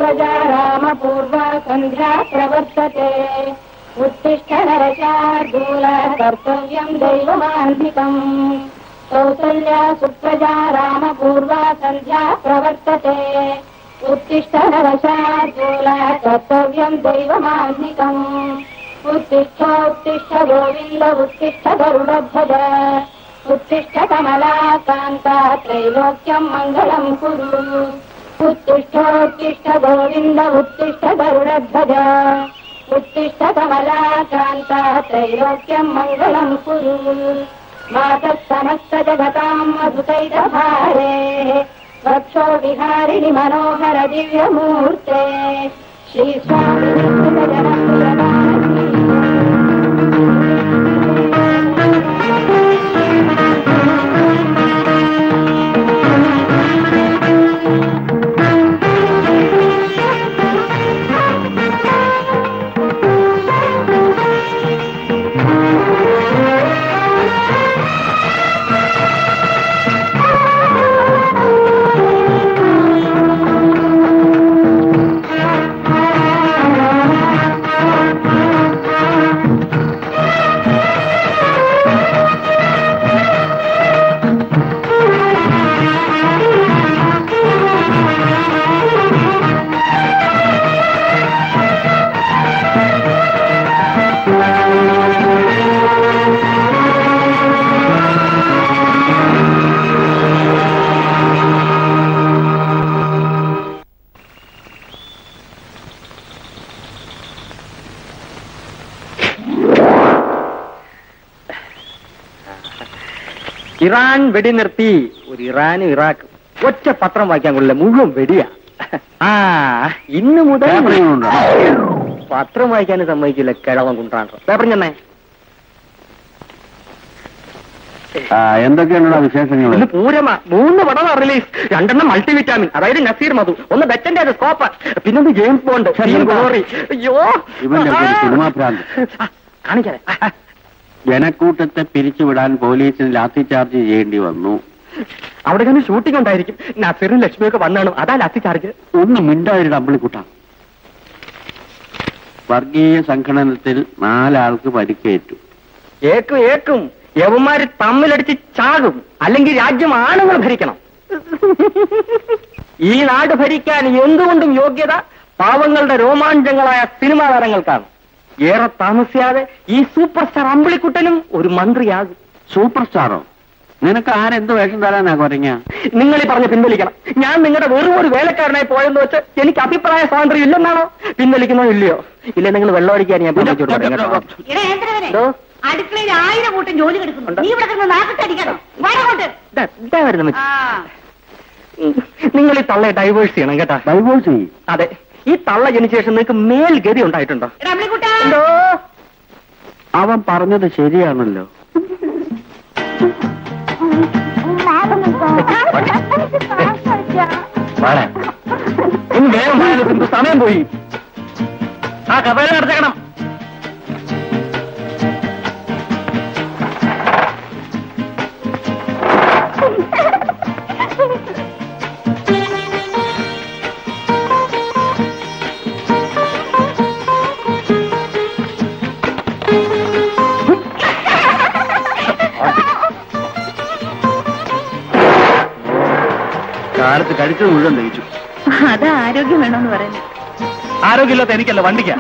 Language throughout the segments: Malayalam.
सुप्रजा रामपूर्वा सन्ध्या प्रवर्तते उत्तिष्ठ नरशार्दूल कर्तव्यम् दैवमान्धिकम् कौसल्या सुप्रजा रामपूर्वा सन्ध्या प्रवर्तते उत्तिष्ठ नरशार्दूल कर्तव्यम् दैवमान्धिकम् उत्तिष्ठ गोविन्द उत्तिष्ठ गरुडध्वज उत्तिष्ठ कमलाकान्ता त्रैलोक्यम् मङ्गलम् कुरु उत्तिष्ठ गोविन्द उत्तिष्ठ गरुडध्वज उत्तिष्ठ कमलाकान्ता त्रैलोक्यम् मङ्गलम् कुरु मातः समस्त जगताम् मधुकैटभारेः वक्षो विहारिणि मनोहर दिव्यमूर्ते श्रीस्वामिनि ഇറാൻ വെടിനിർത്തി. ഒരു ഇറാനും ഇറാഖും ഒറ്റ പത്രം വായിക്കാൻ കൊള്ളില്ല, മുഴുവൻ വെടിയാ. ഇന്ന് മുതൽ പത്രം വായിക്കാനും സമ്മതിക്കില്ല, കിഴവൻ കുണ്ടാണ്. പേപ്പർ ചെന്നേ. എന്തൊക്കെയാണ് വിശേഷങ്ങൾ? ഇന്ന് പൂരമാ. 3 പടമാണ് റിലീസ്. 2 മൾട്ടിവിറ്റാമിൻ, അതായത് നസീർ മധു, 1 ബെറ്റന്റെ സ്കോപ്പ്, പിന്നെ ജെയിംസ് ബോണ്ട്, ഗ്ലോറി. അയ്യോ കാണിക്കാതെ. ജനക്കൂട്ടത്തെ പിരിച്ചുവിടാൻ പോലീസിന് ലാത്തി ചാർജ് ചെയ്യേണ്ടി വന്നു. അവിടെ തന്നെ ഷൂട്ടിംഗ് ഉണ്ടായിരിക്കും. നസീറും ലക്ഷ്മിയൊക്കെ വന്നാണ്, അതാ ലാത്തി ചാർജ്. ഒന്ന് മിണ്ടായൊരു അമ്പിളിക്കുട്ട. വർഗീയ സംഘടനത്തിൽ 4 ആൾക്ക് പരിക്കേറ്റു. ഏക്കും യവന്മാര് തമ്മിലടിച്ച് ചാകും, അല്ലെങ്കിൽ രാജ്യം ആണുങ്ങൾ ഭരിക്കണം. ഈ നാട് ഭരിക്കാൻ എന്തുകൊണ്ടും യോഗ്യത പാവങ്ങളുടെ രോമാഞ്ചങ്ങളായ സിനിമാ താരങ്ങൾക്കാണ്. ഏറെ താമസിയാതെ ഈ സൂപ്പർ സ്റ്റാർ അമ്പിളിക്കുട്ടനും ഒരു മന്ത്രിയാകും. സൂപ്പർ സ്റ്റാറോ? നിനക്ക് ആരെന്ത് വേഷം തരാനാ കുറഞ്ഞ? നിങ്ങൾ ഈ പറഞ്ഞ് പിൻവലിക്കണം. ഞാൻ നിങ്ങളുടെ വെറും ഒരു വേലക്കാരനായി പോയെന്ന് വെച്ച് എനിക്ക് അഭിപ്രായ സ്വാതന്ത്ര്യം ഇല്ലെന്നാണോ? പിൻവലിക്കുന്നോ ഇല്ലയോ? ഇല്ല, നിങ്ങൾ വെള്ളം അടിക്കാൻ ഞാൻ അടുക്കളയിൽ 1000 കൂട്ടം ജോലി കിടക്കുന്നുണ്ട്. നിങ്ങൾ ഈ തള്ളയെ ഡൈവേഴ്സ് ചെയ്യണം കേട്ടാ. ഡൈവേഴ്സ് ചെയ്യും? അതെ. ഈ തള്ള ജനിച്ച ശേഷം നിങ്ങൾക്ക് മേൽഗതി ഉണ്ടായിട്ടുണ്ടോ? എന്തോ അവൻ പറഞ്ഞത് ശരിയാണല്ലോ. ഇന്ന് വേഗം പോയാലും സമയം പോയി. ആ കഥ നടത്തണം. കാലത്ത് കഴിച്ചത് മുഴുവൻ ദഹിച്ചു. അത് ആരോഗ്യം വേണമെന്ന് പറയുന്നു. ആരോഗ്യമില്ലാത്ത എനിക്കല്ല, വണ്ടിക്കാ.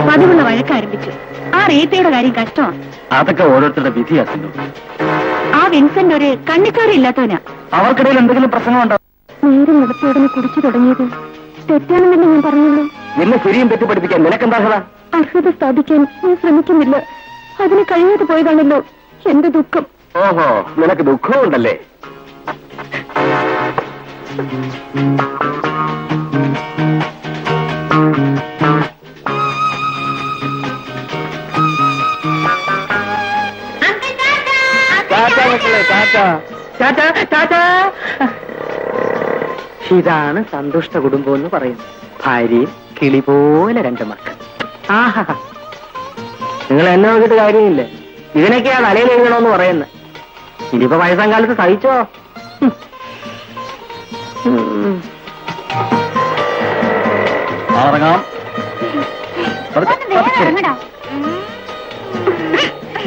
പതിവുള്ള വഴക്ക് ആരംഭിച്ചു. ആ റീത്തയുടെ കാര്യം കഷ്ടമാണ്. അതൊക്കെ ഓരോരുത്തരുടെ വിധിയാക്കുന്നു. ആ വിൻസെന്റ് ഒരു കണ്ണിക്കാരില്ലാത്തവനാ. അവർക്കിടയിൽ എന്തെങ്കിലും പ്രശ്നമുണ്ടോ? നേരെ നടത്തിയോടനെ കുടിച്ചു തുടങ്ങിയത് തെറ്റാണെന്നല്ലേ ഞാൻ പറഞ്ഞുള്ളൂ. എന്നെ ശരിയും തെറ്റ് പഠിപ്പിക്കാൻ നിനക്കെന്താ അർഹത? അർഹത സ്ഥാപിക്കാൻ ഞാൻ ശ്രമിക്കുന്നില്ല. അതിന് കഴിയാതെ പോയതാണല്ലോ എന്റെ ദുഃഖം. ഓഹോ, നിനക്ക് ദുഃഖമുണ്ടല്ലേ? ഇതാണ് സന്തുഷ്ട കുടുംബം എന്ന് പറയുന്നത്. ഭാര്യയും കിളി പോലെ 2 മക്കൾ. ആഹാ, നിങ്ങൾ എന്നെ നോക്കിയിട്ട് കാര്യമില്ലേ? ഇതിനൊക്കെയാ തലയിൽ എഴുതണമെന്ന് പറയുന്നത്. ഇനിയിപ്പോ വയസ്സാം കാലത്ത് സഹിച്ചോ?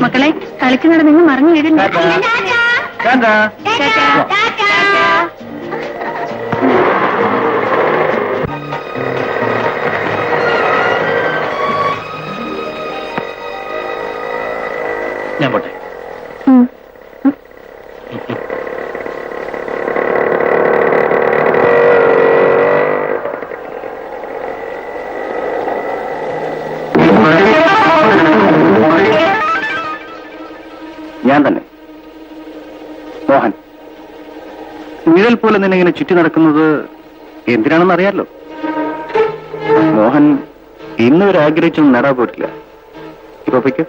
മക്കളെ, കളിക്കുന്നിട നിങ്ങൾ മറിഞ്ഞു വീഴുന്നു. ഞാൻ പോട്ടെ. ഞാൻ തന്നെ മോഹൻ. നിഴൽ പോലെ നിന്നെ ഇങ്ങനെ ചുറ്റി നടക്കുന്നത് എന്തിനാണെന്ന് അറിയാലോ. മോഹൻ ഇന്നുവരെ ആഗ്രഹിച്ചൊന്നും നേടാൻ പോയിട്ടില്ല. ഇപ്പൊ പൊയ്ക്കോ.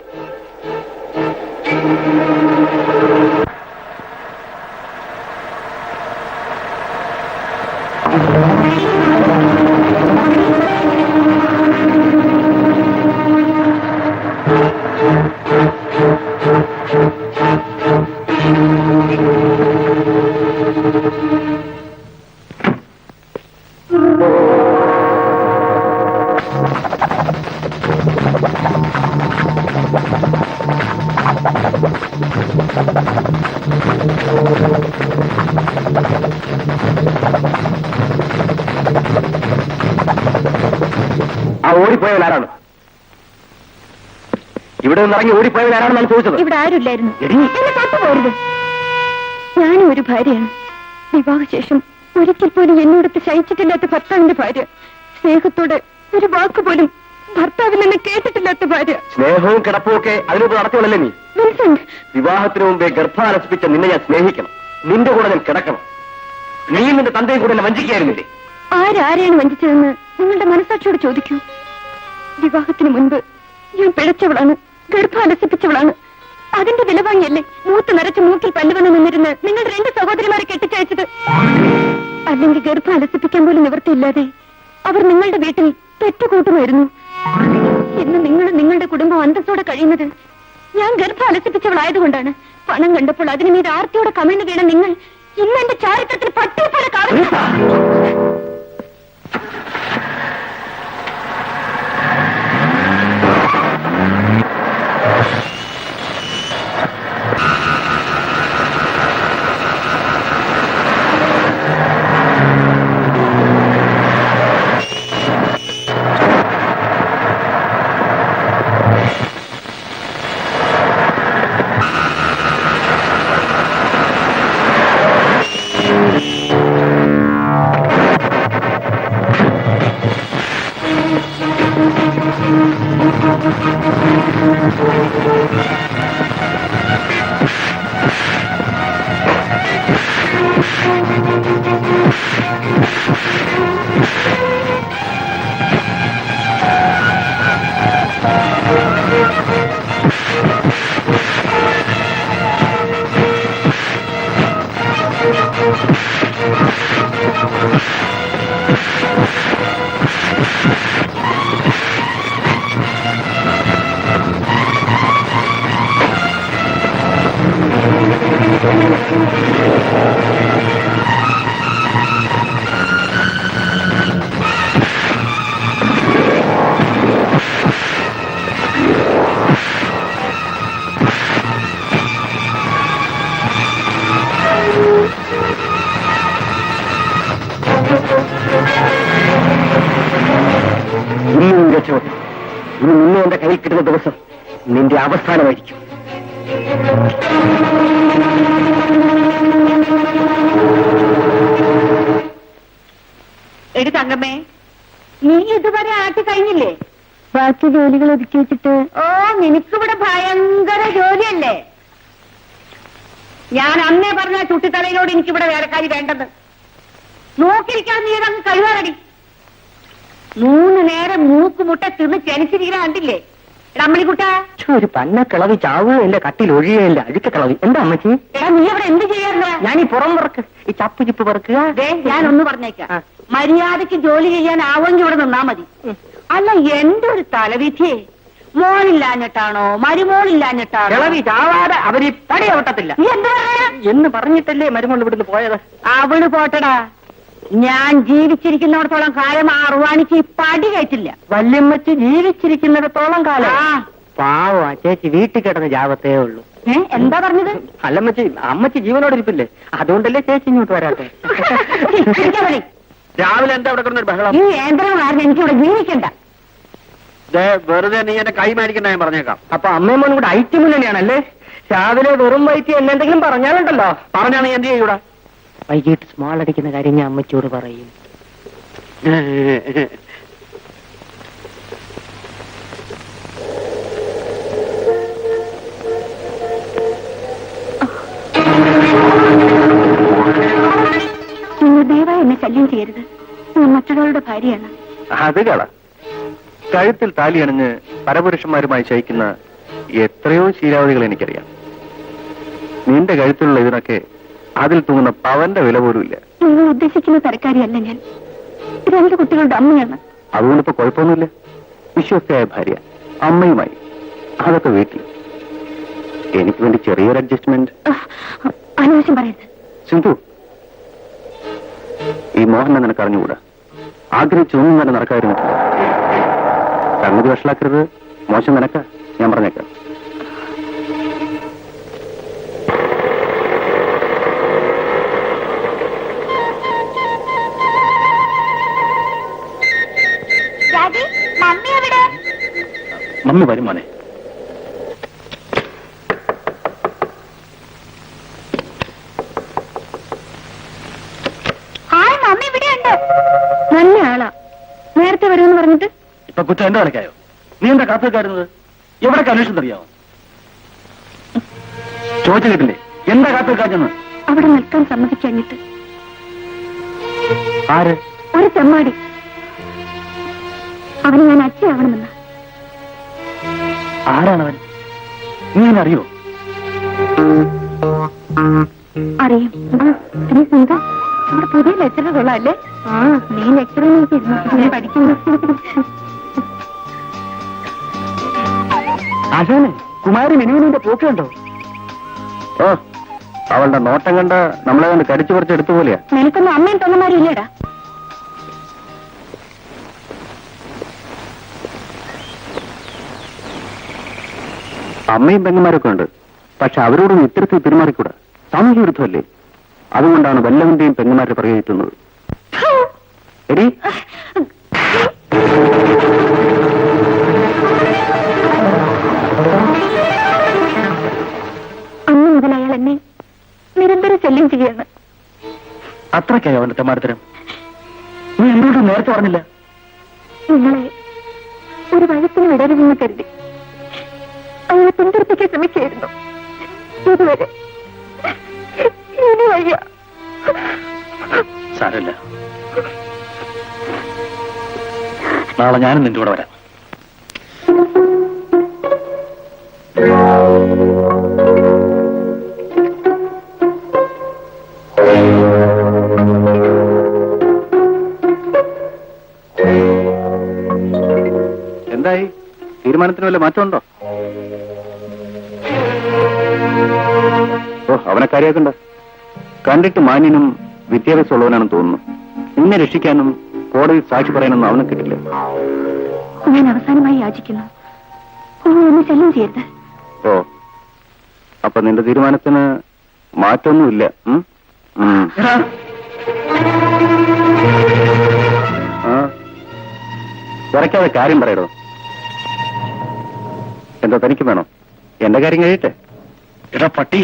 ആ ഓടിപ്പോയവരാരാണ്? ഇവിടെ നിന്ന് ഇറങ്ങി ഓടിപ്പോയവരാരാണെന്നാണ് ചോദിച്ചത്. ഇവിടെ ആരുമില്ലായിരുന്നു. എടീ, എന്നെ തൊട്ടുപോരുത്. ഞാനും ഒരു ഭാര്യയാണ്. വിവാഹശേഷം ഒരിക്കൽ പോലും എന്നോടത്ത് ശയിച്ചിട്ടില്ലാത്ത ഭർത്താവിന്റെ ഭാര്യ. സ്നേഹത്തോടെ ഒരു വാക്കുപോലും ഭർത്താവിൽ നിന്ന് കേട്ടിട്ടില്ലാത്ത ഭാര്യ. സ്നേഹവും കിടപ്പും ഒക്കെ അതിനോട് നടത്തിയല്ലേ നീ? വിൻസെന്റ്, വിവാഹത്തിന് മുമ്പേ ഗർഭാലസിപ്പിച്ച നിന്നെ ഞാൻ സ്നേഹിക്കണം. നിന്റെ കൂടെ ഞാൻ കിടക്കണം. നീ നിന്റെ തന്തയും കൂടെ എന്നെ വഞ്ചിക്കായിരുന്നില്ലേ? ആരാരെയാണ് വഞ്ചിച്ചതെന്ന് നിങ്ങളുടെ മനസാക്ഷിയോട് ചോദിക്കൂ. വിവാഹത്തിന് മുൻപ് ഞാൻ പിഴച്ചവളാണ്, ഗർഭാലസിപ്പിച്ചവളാണ്. അതിന്റെ വില വാങ്ങിയല്ലേ മൂത്ത് നിറച്ച് മൂക്കിൽ പല്ലുവന്ന് നിന്നിരുന്ന് നിങ്ങൾ 2 സഹോദരിമാരെ കെട്ടിച്ചയച്ചത്. അല്ലെങ്കിൽ ഗർഭാലസിപ്പിക്കാൻ പോലും നിവൃത്തിയില്ലാതെ അവർ നിങ്ങളുടെ വീട്ടിൽ തെറ്റുകൂട്ടുമായിരുന്നു. ഇന്ന് നിങ്ങൾ നിങ്ങളുടെ കുടുംബം അന്തസ്സോടെ കഴിയുന്നത് ഞാൻ ഗർഭാലസിപ്പിച്ചവളായതുകൊണ്ടാണ്. പണം കണ്ടപ്പോൾ അതിന് മീത് ആർത്തിയോടെ കമിഴ്ന്നു വീണ നിങ്ങൾ ഇന്ന് എന്റെ ചാരിത്രത്തിൽ പട്ടിയെ പോലെ കാണുന്നു. ഇനി നിന്നെ എന്റെ കയ്യിൽ കിട്ടുന്ന ദിവസം നിന്റെ അവസാനമായിരിക്കും. എടി തങ്കമ്മേ, നീ ഇതുവരെ ആട്ടി കഴിഞ്ഞില്ലേ? ബാക്കി ജോലികൾ ഒതുക്കി വെച്ചിട്ട്. ഓ, നിനക്കിവിടെ ഭയങ്കര ജോലിയല്ലേ? ഞാൻ അന്നേ പറഞ്ഞ ചുട്ടിത്തലയിലോട് എനിക്കിവിടെ വേലക്കാരി വേണ്ടെന്ന്. നോക്കിയിരിക്കാൻ നീ ഇതങ്ങ് കഴിവാറടി. 3 നേരം മൂക്കുമുട്ട തിന്ന് ചലിച്ചിരിക്കുന്ന കണ്ടില്ലേ? അമ്മണിക്കുട്ടാ, ഒരു പന്ന കിളവി ചാവുകയില്ല, കട്ടിൽ ഒഴിയുകയില്ല, അഴുക്ക കിളവി. എന്താ അമ്മച്ചി? എടാ നീ അവിടെ എന്ത് ചെയ്യാറുണ്ടോ? ഞാൻ ഈ പുറം പറക്ക്, ഈ ചപ്പ് ചിപ്പ് പറക്കുക. ഞാനൊന്ന് പറഞ്ഞേക്കാം, മര്യാദക്ക് ജോലി ചെയ്യാൻ ആവെങ്കിൽ ഇവിടെ നിന്നാ മതി. അല്ല, എന്റെ ഒരു തലവിധിയെ, മോളില്ലാഞ്ഞിട്ടാണോ മരുമോളില്ലാഞ്ഞിട്ടാണോ? കിളവി ചാവാതെ അവര് പടി അവട്ടത്തില്ല. നീ എന്താ പറയാ എന്ന് പറഞ്ഞിട്ടല്ലേ മരുമോൾ ഇവിടുന്ന് പോയത്? അവള് പോട്ടടാ, ഞാൻ ജീവിച്ചിരിക്കുന്നിടത്തോളം കാലം ആ അറുവാണിക്ക് പടി കയറ്റില്ല. വല്യമ്മച്ചി ജീവിച്ചിരിക്കുന്നിടത്തോളം കാലം ആ. പാവം ആ ചേച്ചി വീട്ടിൽ കിടന്ന് ജാവത്തേ ഉള്ളൂ. എന്താ പറഞ്ഞത്? അല്ലമ്മച്ചി, അമ്മച്ചി ജീവനോട് ഇരിപ്പില്ലേ, അതുകൊണ്ടല്ലേ ചേച്ചി ഇങ്ങോട്ട് വരാത്തെ. രാവിലെ എന്താ അവിടെ കിടന്നൊരു ബഹളം? ഈ യന്ത്രം കാരണം എനിക്കിവിടെ ജീവിക്കണ്ട. വെറുതെ നീ എന്നെ കൈ മേടിക്കണ്ട, ഞാൻ പറഞ്ഞേക്കാം. അപ്പൊ അമ്മയും മോനും കൂടെ ഐറ്റം തന്നെയാണല്ലേ? രാവിലെ വെറും വയറ്റി എന്നെന്തെങ്കിലും പറഞ്ഞാലുണ്ടല്ലോ. പറഞ്ഞാ നീ എന്ത് ചെയ്യൂടാ? വൈകിട്ട് സ്മാൾ അടിക്കുന്ന കാര്യം ഞാൻ അമ്മച്ചോട് പറയും. നിങ്ങൾ ദയവായി എന്നെ ശല്യം ചെയ്യരുത്. ഞാൻ മറ്റൊരാളുടെ ഭാര്യയാണ്. അത് കള. കഴുത്തിൽ താലി അണിഞ്ഞ് പരപുരുഷന്മാരുമായി ശയിക്കുന്ന എത്രയോ ശീലാവധികൾ എനിക്കറിയാം. നിന്റെ കഴുത്തിലുള്ള ഇതിനൊക്കെ അതിൽ തൂങ്ങുന്ന പവന്റെ വില പോലും ഇല്ല. നിങ്ങൾ ഉദ്ദേശിക്കുന്ന തരക്കാരിയല്ല ഞാൻ. 2 കുട്ടികളുടെ അമ്മയാണ്. അതുകൊണ്ടിപ്പോ കുഴപ്പമൊന്നുമില്ല. വിശ്വസ്തയായ ഭാര്യ, അമ്മയുമായി, അതൊക്കെ വീട്ടിൽ. എനിക്ക് വേണ്ടി ചെറിയൊരു അഡ്ജസ്റ്റ്മെന്റ്. അനാവശ്യം പറയരുത്. സിന്ധു, ഈ മോഹനെ നിനക്ക് അറിഞ്ഞുകൂടാ. ആഗ്രഹിച്ചൊന്നും തന്നെ നടക്കാതിരുന്നു. സംഗതി വഷളാക്കരുത്. മോശം നിനക്ക, ഞാൻ പറഞ്ഞേക്കാം. മമ്മി വരും മോനെ. നല്ല ആളാ. നേരത്തെ വരുമെന്ന് പറഞ്ഞിട്ട് ഇപ്പൊ കുറ്റം എന്റെ കളിക്കായോ? നീ എന്താ കാത്തു വെക്കാരുന്നത്? എവിടൊക്കെ അന്വേഷണം അറിയാമോ? ചോദിച്ചു കേട്ടില്ലേ എന്താ കാത്തു വെക്കാച്ചെന്ന്? അവിടെ നിൽക്കാൻ സമ്മതിക്കഴിഞ്ഞിട്ട് ആര്? ഒരു തെമ്മാടി. അവന് ഞാൻ അച്ഛയാവണമെന്ന്. ആരാണവൻ? നീ എന്നെ അറിയോ? അറിയും. നീ സീത, നമ്മുടെ പുതിയ ലെക്ചറർ കൊള്ളാല്ലേ? ആ, നീ ലെക്ചറിൽ പഠിക്കുന്നു. ആശാനെ, കുമാരി മിനുവിന്റെ പോക്ക് കണ്ടോ? ഓ, അവളുടെ നോട്ടം കണ്ട നമ്മളെ കണ്ട് കടിച്ചു പറിച്ച് എടുത്തു പോലെയാ. നിനക്കൊന്നും അമ്മയും തൊന്നമാരും ഇല്ലേടാ? അമ്മയും പെങ്ങന്മാരൊക്കെ ഉണ്ട്. പക്ഷെ അവരോടൊന്നും ഇത്തരത്തിൽ പെരുമാറിക്കൂടാ. സാമൂഹ്യ വിരുദ്ധമല്ലേ? അതുകൊണ്ടാണ് വല്ലവന്റെയും പെങ്ങന്മാരെ പ്രയോഗിക്കുന്നത്. എടി, അന്ന് മുതൽ അയാൾ എന്നെ നിരന്തരം ശല്യം ചെയ്യാണ്. അത്രയ്ക്കായോ അവന്റെ തെമ്മാടത്തരം? നീ എന്തുകൊണ്ട് നേരത്തെ പറഞ്ഞില്ല? നിങ്ങളെ ഒരു വഴക്കിന് വിടരുതെന്ന് കരുതി അയാളെ പിന്തുണപ്പിക്കാൻ ശ്രമിച്ചായിരുന്നു. ഇതുവരെ ഇനി വയ്യ. സാരമില്ല, നാളെ ഞാനും നിന്റെ കൂടെ വരാം. എന്തായി? തീരുമാനത്തിന് വല്ല മാറ്റമുണ്ടോ? ഓ, അവനെ കാര്യാക്കണ്ട. കണ്ടിട്ട് മാന്യനും വിദ്യാഭ്യാസമുള്ളവനാണെന്ന് തോന്നുന്നു. നിന്നെ രക്ഷിക്കാനും കോടതിയിൽ സാക്ഷി പറയാനൊന്നും അവന് കിട്ടില്ല. ഞാൻ അവസാനമായി യാചിക്കുന്നു, നിങ്ങൾ എന്നെ ശല്യം ചെയ്യരുത്. ഓ, അപ്പൊ നിന്റെ തീരുമാനത്തിന് മാറ്റമൊന്നുമില്ല. കുറയ്ക്കാതെ കാര്യം പറയടോ. എന്താ തനിക്ക് വേണോ? എന്റെ കാര്യം കഴിയട്ടെ. എടാ പട്ടി,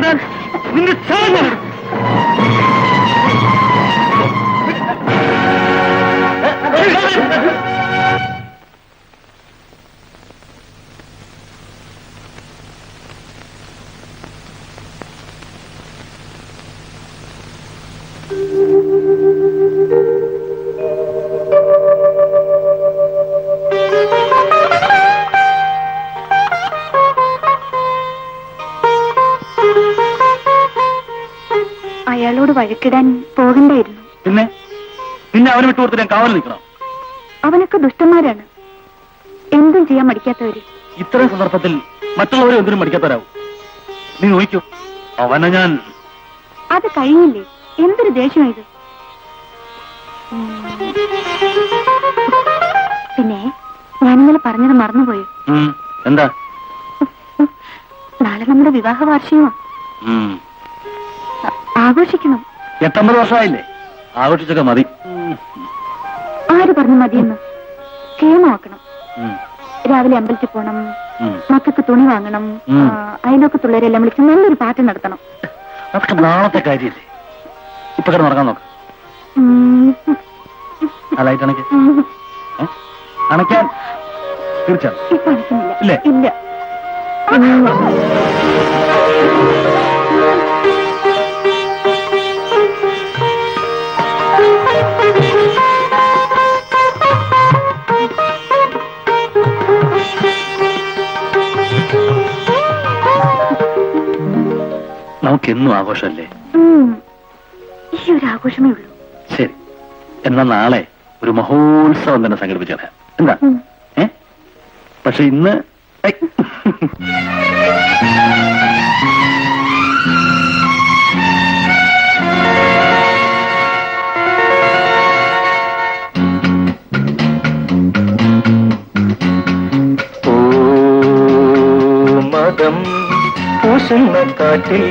വിടാൻ നിന്റെ അയാളോട് വഴക്കിടാൻ പോകണ്ടായിരുന്നു. പിന്നെ നിന്നെ അവന് വിട്ടുകൊടുത്ത് ഞാൻ കാവൽ നിൽക്കണം. അവനൊക്കെ ദുഷ്ടന്മാരാണ്, എന്തും ചെയ്യാൻ മടിക്കാത്തവര്. ഇത്തരം സന്ദർഭത്തിൽ മറ്റുള്ളവരെ എന്തിനും മടിക്കാത്തവരാവും. നീ നോക്കൂ, അവനെ ഞാൻ... അത് കഴിഞ്ഞില്ലേ, എന്തൊരു ദേഷ്യം ഇത്. പിന്നെ ഞാനിന്നലെ പറഞ്ഞത് മറന്നുപോയി. എന്താ? നാളെ നമ്മുടെ വിവാഹ വാർഷികമാണ്. ആഘോഷിക്കണം. 8 വർഷമായില്ലേ? ആഘോഷിച്ചൊക്കെ മതി. ആര് പറഞ്ഞു മതിയെന്ന്? ക്ഷേമമാക്കണം. രാവിലെ അമ്പലത്തിൽ പോണം, മക്കൾക്ക് തുണി വാങ്ങണം, അയൽവക്കത്തുള്ളവരെല്ലാം വിളിച്ച് നല്ലൊരു പാട്ട് നടത്തണം. അതൊക്കെ നാളത്തെ കാര്യല്ലേ, ഇപ്പൊ കിടന്ന് ഉറങ്ങാൻ നോക്ക്. ആ ലൈറ്റ് അണയ്ക്ക്. അണയ്ക്കാൻ തീർച്ചയായും ഇപ്പൊ അണിക്കുന്നില്ല. ഇല്ലേ? ഇല്ല. നമുക്കെന്നും ആഘോഷമല്ലേ? ഈ ഒരു ആഘോഷമേ ഉള്ളൂ. ശരി, എന്നാ നാളെ ഒരു മഹോത്സവം തന്നെ സംഘടിപ്പിച്ചാണ്. എന്താ? പക്ഷെ ഇന്ന് മതം പൂശുന്ന കാറ്റിൽ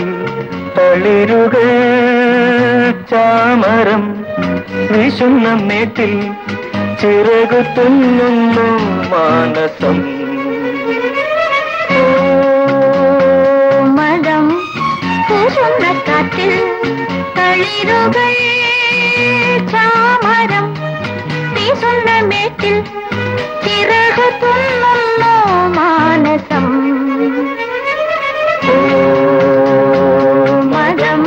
തളിരുകൾ ചാമരം വീശുന്ന മേട്ടിൽ ചിറകു തുന്നുന്നു മാനസം. മതം പൂശുന്ന കാറ്റിൽ തളിരുകൾ ചാമരം വീശുന്ന മേട്ടിൽ ചിറകു തുന്നുന്നു മാനസം. മതം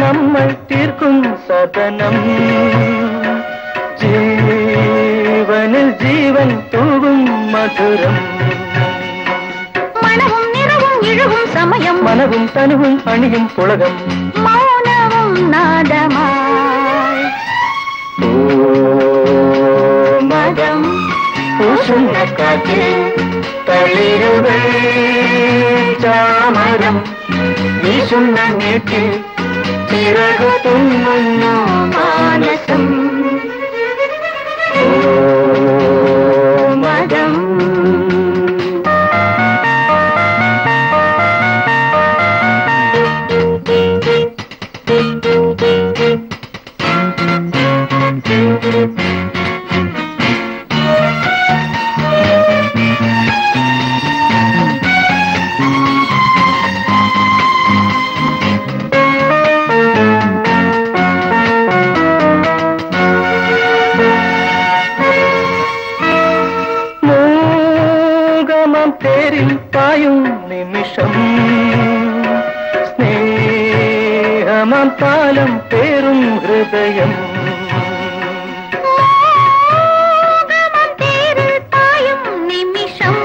നമ്മൾ തീർക്കും സദനം, ജീവനിൽ ജീവൻ തൂവും മധുരം. മണവും നിറവും ഇഴവും സമയം, മനവും തനുവും അണിയും പുളകം, മൗനവും നാദമായി. മതം പൂശുന്ന കാറ്റിൽ തളിരുകൾ ചാമരം വീശുന്ന നീട്ടിൽ ചിറകു തുന്നുന്നു മാനസം. മതം പേരിൽ പായും നിമിഷം, സ്നേഹമാം താലം പേറും ഹൃദയം. പേരിൽ പായും നിമിഷം,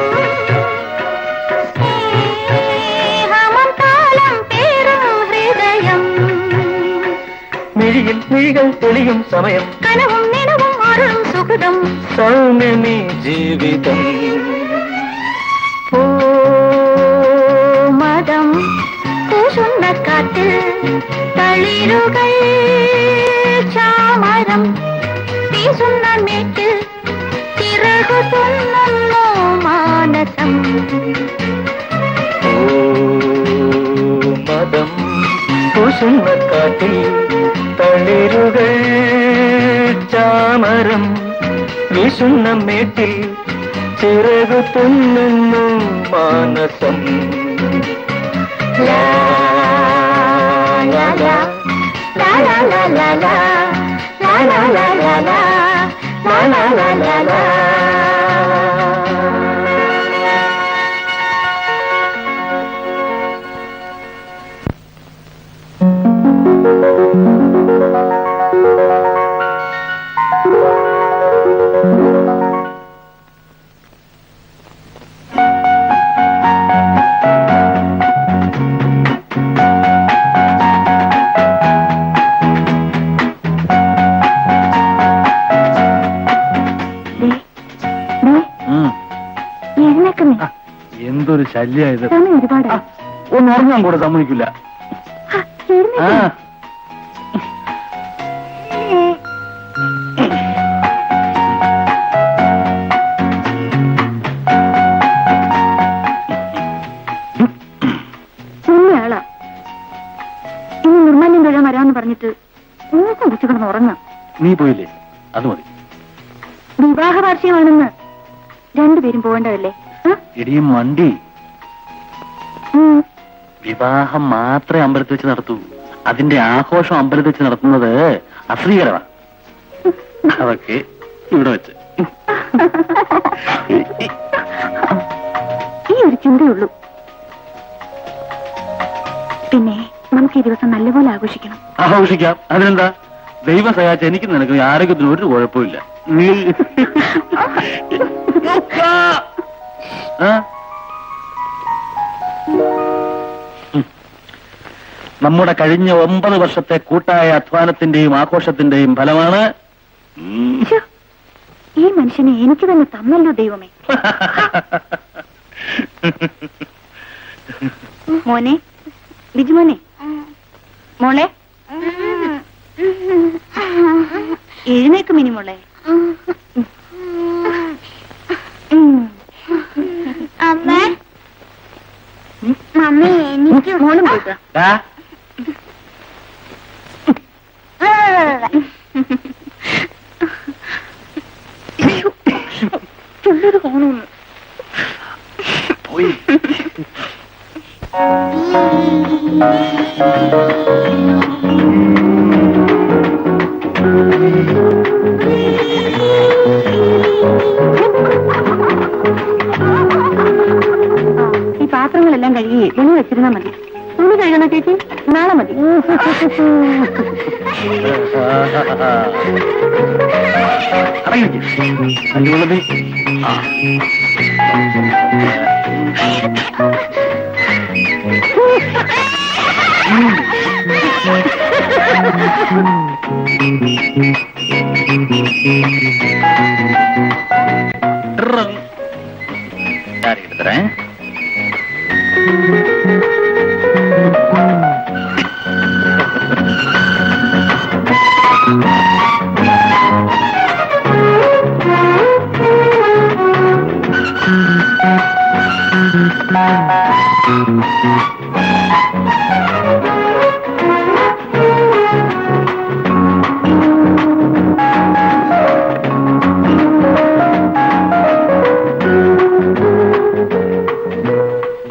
മിഴിയിൽ മിഴികൾ തെളിയും സമയം കനവും നിലവും മാറും സുഖം സൗമ്യമേ ജീവിതം ഓ മതം പൂശുന്ന കാറ്റിൽ തളിരുകൾ ചാമരം വീശുന്ന മേറ്റിൽ ചിറകു തുന്നുന്നു മാനസം മതം പൂശുന്ന കാറ്റിൽ തളിരുകൾ ചാമരം വീശുന്ന മേട്ടിൽ ചിറകു തുന്നുന്നു മാനസം ലാ ലാ ലാ ലാ ലാ ലാ ലാ ലാ ലാ ലാ ലാ ലാ ലാ ലാ ലാ ലാ ലാ. എന്തൊരു ശല്യായത്. സമയം ഒരുപാട് ഒന്ന് ഉറങ്ങാൻ കൂടെ സമ്മതിക്കില്ല. ആ ആളാ ഇനി നിർമ്മാല്യം തൊഴാൻ വരാമെന്ന് പറഞ്ഞിട്ട് നിങ്ങൾക്ക് കുറിച്ച് കിടന്ന് ഉറങ്ങാം. നീ പോയില്ലേ? അത് മതി. വിവാഹ വാർഷികമാണെന്ന് രണ്ടുപേരും പോകേണ്ടതല്ലേ? ഇടിയും വണ്ടി വിവാഹം മാത്രമേ അമ്പലത്തിൽ വെച്ച് നടത്തൂ. അതിന്റെ ആഘോഷം അമ്പലത്തിൽ വെച്ച് നടത്തുന്നത് അശ്രീകരമാണ്. അതൊക്കെ ഇവിടെ വെച്ച്. ഈ ഒരു ചിന്തയുള്ളൂ. പിന്നെ നമുക്ക് ഈ ദിവസം നല്ലപോലെ ആഘോഷിക്കണം. ആഘോഷിക്കാം, അതിനെന്താ? ദൈവം സഹായിച്ച എനിക്ക് നിനക്ക് ആരോഗ്യത്തിന് ഒരു കുഴപ്പമില്ല. നീ നമ്മുടെ കഴിഞ്ഞ 9 വർഷത്തെ കൂട്ടായ അധ്വാനത്തിന്റെയും ആഘോഷത്തിന്റെയും ഫലമാണ്. ഈ മനുഷ്യനെ എനിക്ക് തന്നെ തന്നല്ലോ ദൈവമേ. മോനെ, ബിജുമോനെ, മോളെ എഴുന്നേക്കും ഇനി മോളെ. മമ്മി എനിക്ക് മോളും പോയിക്കാം. ചുള്ളൊരു കാണുന്നു പോയി. ഈ പാത്രങ്ങളെല്ലാം കഴുകി തുണി വെച്ചിരുന്നാ മതി. തുണി കഴുകണ ചേച്ചി? നാളെ മതി. എടുത്തരേ.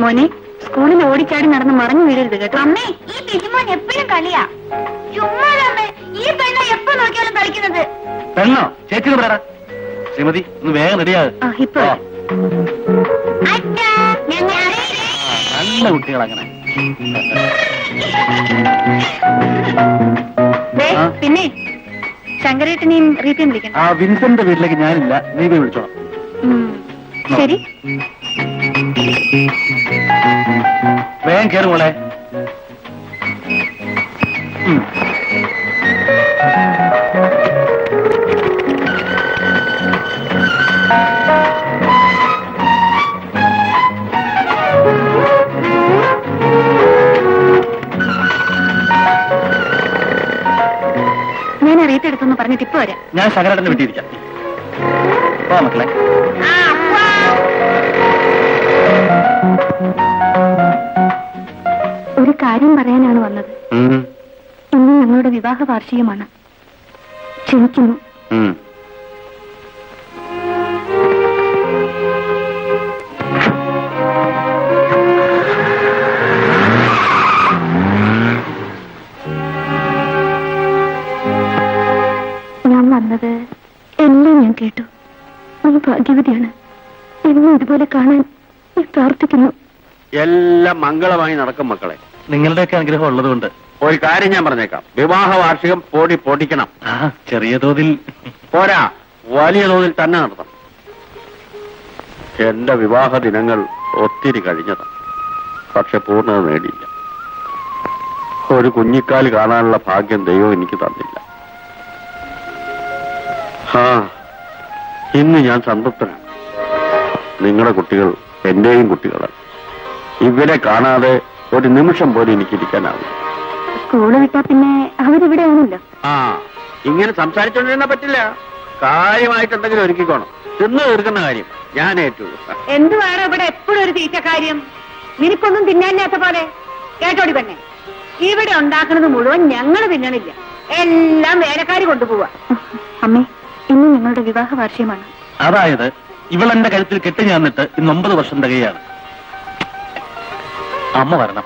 മോനെ, സ്കൂളിൽ ഓടിച്ചാടി നടന്ന് മറഞ്ഞു വീഴരുത് കേട്ടോ. അമ്മേ, ഈ ബിജുമോൻ എപ്പോഴും കളിയാ. ചുമ്മാ ഈ പെണ്ണ എപ്പോ നോക്കിയാലും കളിക്കുന്നത്. പെണ്ണോ? ചേച്ചിന് പറയാ. ശ്രീമതി, ഒന്ന് വേഗം റെഡിയാകും. ഇപ്പൊ നല്ല കുട്ടികളങ്ങനെ. പിന്നെ ശങ്കരേട്ടനെയും റീത്തയും വിളിക്കണം. ആ വിൻസന്റെ വീട്ടിലേക്ക് ഞാനില്ല, നീ പോയി വിളിച്ചോളാം. ശരി. വേഗം കയറും മോളെ. അടുത്തൊന്ന് പറഞ്ഞിട്ട് ഇപ്പൊ വരാം. ഞാൻ ശങ്കരേട്ടനെ വിട്ടിരിക്കാം. പോ മക്കളെ. ഒരു കാര്യം പറയാനാണ് വന്നത്. ഇന്ന് ഞങ്ങളുടെ വിവാഹ വാർഷികമാണ്. ക്ഷണിക്കുന്നു. ഞാൻ വന്നത് എല്ലാം ഞാൻ കേട്ടു. നീ ഭാഗ്യവതിയാണ്. എന്നും ഇതുപോലെ കാണാൻ ഞാൻ പ്രാർത്ഥിക്കുന്നു. എല്ലാം മംഗളമായി നടക്കും മക്കളെ. നിങ്ങളുടെയൊക്കെ അനുഗ്രഹം ഉള്ളതുകൊണ്ട് ഒരു കാര്യം ഞാൻ പറഞ്ഞേക്കാം, വിവാഹ വാർഷികം പൊടിക്കണം. ചെറിയ തോതിൽ പോരാ, വലിയ തോതിൽ തന്നെ നടത്തണം. എന്റെ വിവാഹ ദിനങ്ങൾ ഒത്തിരി കഴിഞ്ഞതാണ്, പക്ഷെ പൂർണ്ണത നേടിയില്ല. ഒരു കുഞ്ഞിക്കാൽ കാണാനുള്ള ഭാഗ്യം ദൈവം എനിക്ക് തന്നില്ല. ഇന്ന് ഞാൻ സംതൃപ്തനാണ്. നിങ്ങളുടെ കുട്ടികൾ എന്റെയും കുട്ടികളാണ്. ഇവരെ കാണാതെ ഒരു നിമിഷം പോലും എനിക്കിരിക്കാനാവില്ല. സ്കൂള് വിട്ടാ പിന്നെ അവരിവിടെ ആണല്ലോ. ഇങ്ങനെ സംസാരിച്ചോണ്ടിരുന്ന പറ്റില്ല. കാര്യമായിട്ട് എന്തെങ്കിലും ഒരുക്കിക്കോണം. തിന്നു തീർക്കുന്ന കാര്യം ഞാൻ ഏറ്റു. എന്തുവാണ് ഇവിടെ എപ്പോഴും ഒരു തീറ്റ കാര്യം? നിനക്കൊന്നും തിന്നാനില്ലാത്ത പോലെ. കേട്ടോടി പെണ്ണെ, ഇവിടെ ഉണ്ടാക്കുന്നത് മുഴുവൻ ഞങ്ങള് തിന്നണില്ല, എല്ലാം വേലക്കാരി കൊണ്ടുപോവാ. അമ്മേ, ഇന്ന് ഞങ്ങളുടെ വിവാഹ വാർഷികമാണ്. അതായത് ഇവളെന്റെ കഴുത്തിൽ കെട്ടി ഞാന്നിട്ട് ഇന്ന് 9 വർഷം തികയാണ്. അമ്മ വരണം.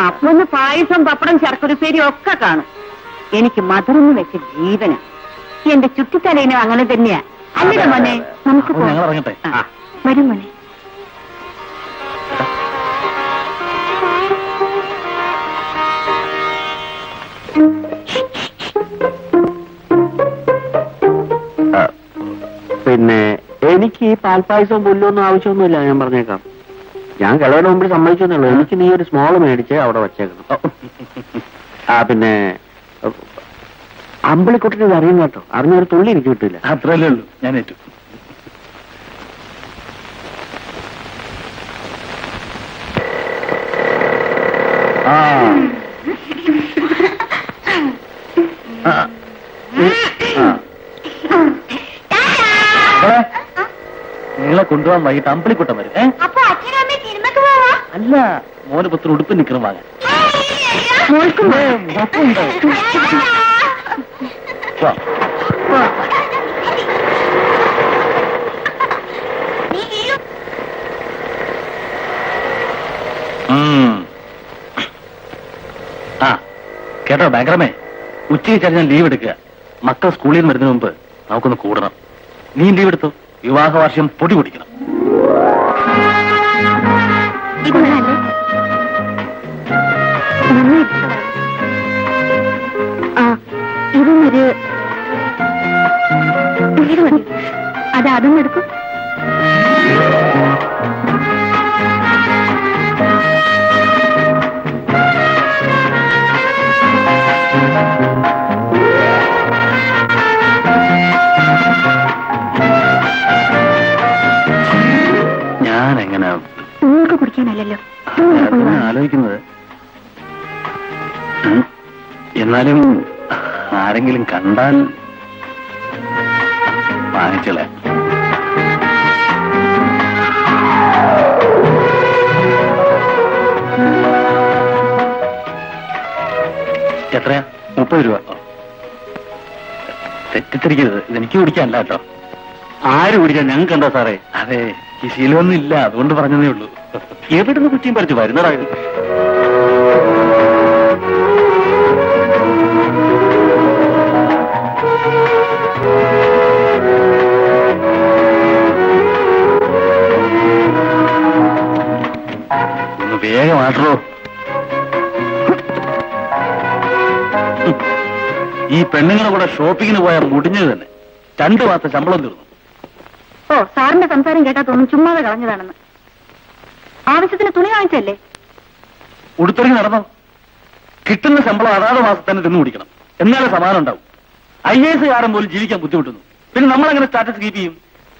അപ്പൊ ഒന്ന് പായസം, പപ്പടം, ശർക്കരപ്പേരി ഒക്കെ കാണും. എനിക്ക് മധുരം വെച്ച ജീവന. എന്റെ ചുറ്റിത്തലയിനും അങ്ങനെ തന്നെയാ. അല്ലേ മോനെ? നമുക്ക് അപ്പൊ ഞങ്ങൾ ഇറങ്ങട്ടെ. വരും മോനെ. പിന്നെ എനിക്ക് ഈ പാൽപ്പായസവും പുല്ലൊന്നും ആവശ്യമൊന്നുമില്ല, ഞാൻ പറഞ്ഞേക്കാം. ഞാൻ കിളവരുടെ മുമ്പിൽ സമ്മതിച്ചെന്നുള്ളൂ. എനിക്ക് നീ ഒരു സ്മോൾ മേടിച്ച് അവിടെ വച്ചേക്കണം. പിന്നെ അമ്പിളിക്കുട്ടിന് ഇത് അറിയും കേട്ടോ. അറിഞ്ഞൊരു തുള്ളി എനിക്ക് കിട്ടില്ല. അത്രയല്ലേ ഉള്ളൂ, ഞാൻ ഏറ്റു. നിങ്ങളെ കൊണ്ടുപോകാൻ വൈകിട്ട് അമ്പിളിക്കുട്ടം വരും. അപ്പൊ അച്ഛനും അമ്മയും സിനിമക്ക് പോവാ? അല്ല, മോന് പുത്ര ഉടുപ്പ് നിൽക്കണം വാങ്ങാൻ. കേട്ടോ ബാങ്കറമേ, ഉച്ചയ്ക്ക് കഴിഞ്ഞാൽ ലീവ് എടുക്കുക. മക്കൾ സ്കൂളിൽ നിന്ന് വരുന്നതിന് മുമ്പ് നമുക്കൊന്ന് കൂടണം. നീ ലീവ് എടുത്തു. വിവാഹ വാർഷികം പൊടി പൊടിക്കണം. ഇതൊന്നൊരു അത് അതും എടുക്കും. ഞാനെങ്ങനെ നിങ്ങൾക്ക് കുടിക്കാനല്ലല്ലോ ആലോചിക്കുന്നത്. എന്നാലും ആരെങ്കിലും കണ്ടാൽ വാങ്ങിച്ചോളെ. എത്രയാ? 30 രൂപ. തെറ്റിദ്ധരിക്കരുത്, ഇതെനിക്ക് കുടിക്കാനല്ല കേട്ടോ. ആര് കുടിക്കാൻ? ഞങ്ങൾക്ക് എന്താ സാറേ? അതെ, ഈ ശീലമൊന്നും ഇല്ല, അതുകൊണ്ട് പറഞ്ഞതേ ഉള്ളൂ. എവിടുന്ന് കുറ്റിയും പറിച്ച് വരുന്നതാ ഇത്? ഒന്ന് വേഗമാട്ടോ. ഈ പെണ്ണുങ്ങളുടെ കൂടെ ഷോപ്പിങ്ങിന് പോയാൽ മുടിഞ്ഞത് തന്നെ. 2 മാസം ശമ്പളം തീർന്നു. ഓ, സാറിന്റെ സംസാരം കേട്ടാ തോന്നും ചുമ്മാതെ കളഞ്ഞതാണെന്ന്. ആവശ്യത്തിന് തുണി വാങ്ങിച്ചല്ലേ? ഉടുത്തൊരുങ്ങി നടന്നോ? കിട്ടുന്ന ശമ്പളം അതാത് മാസം തന്നെ തിന്നു കുടിക്കണം, എന്നാലേ സമാനം ഉണ്ടാവും. IAS കാരൻ പോലും ജീവിക്കാൻ ബുദ്ധിമുട്ടുന്നു, പിന്നെ നമ്മളെങ്ങനെ സ്റ്റാറ്റസ് കീപ്പ് ചെയ്യും?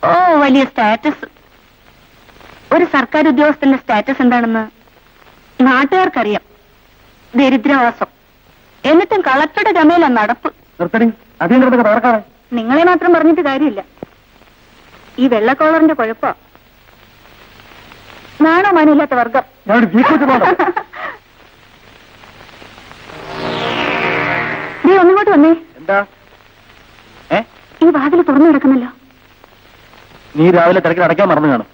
ഓ, വലിയ സ്റ്റാറ്റസ്. ഒരു സർക്കാർ ഉദ്യോഗസ്ഥന്റെ സ്റ്റാറ്റസ് എന്താണെന്ന് നാട്ടുകാർക്കറിയാം. ദരിദ്രവാസം. എന്നിട്ടും കളക്ടറുടെ ചമയില നടപ്പ്. നിർത്തടി, അതിന്റെ തകർക്കാതെ. നിങ്ങളെ മാത്രം പറഞ്ഞിട്ട് കാര്യമില്ല. ഈ വെള്ളക്കോളറിന്റെ കുഴപ്പം. നാണോ മാനമില്ലാത്ത വർഗം. ഞാൻ വീക്കോട്ട് പോകണം. നീ ഒന്നിങ്ങോട്ട് വന്നേ. എന്താ? ഈ വാതിൽ തുറന്നു കിടക്കുന്നല്ലോ. നീ രാവിലെ തിരക്കിൽ അടയ്ക്കാൻ മറന്നു കാണും.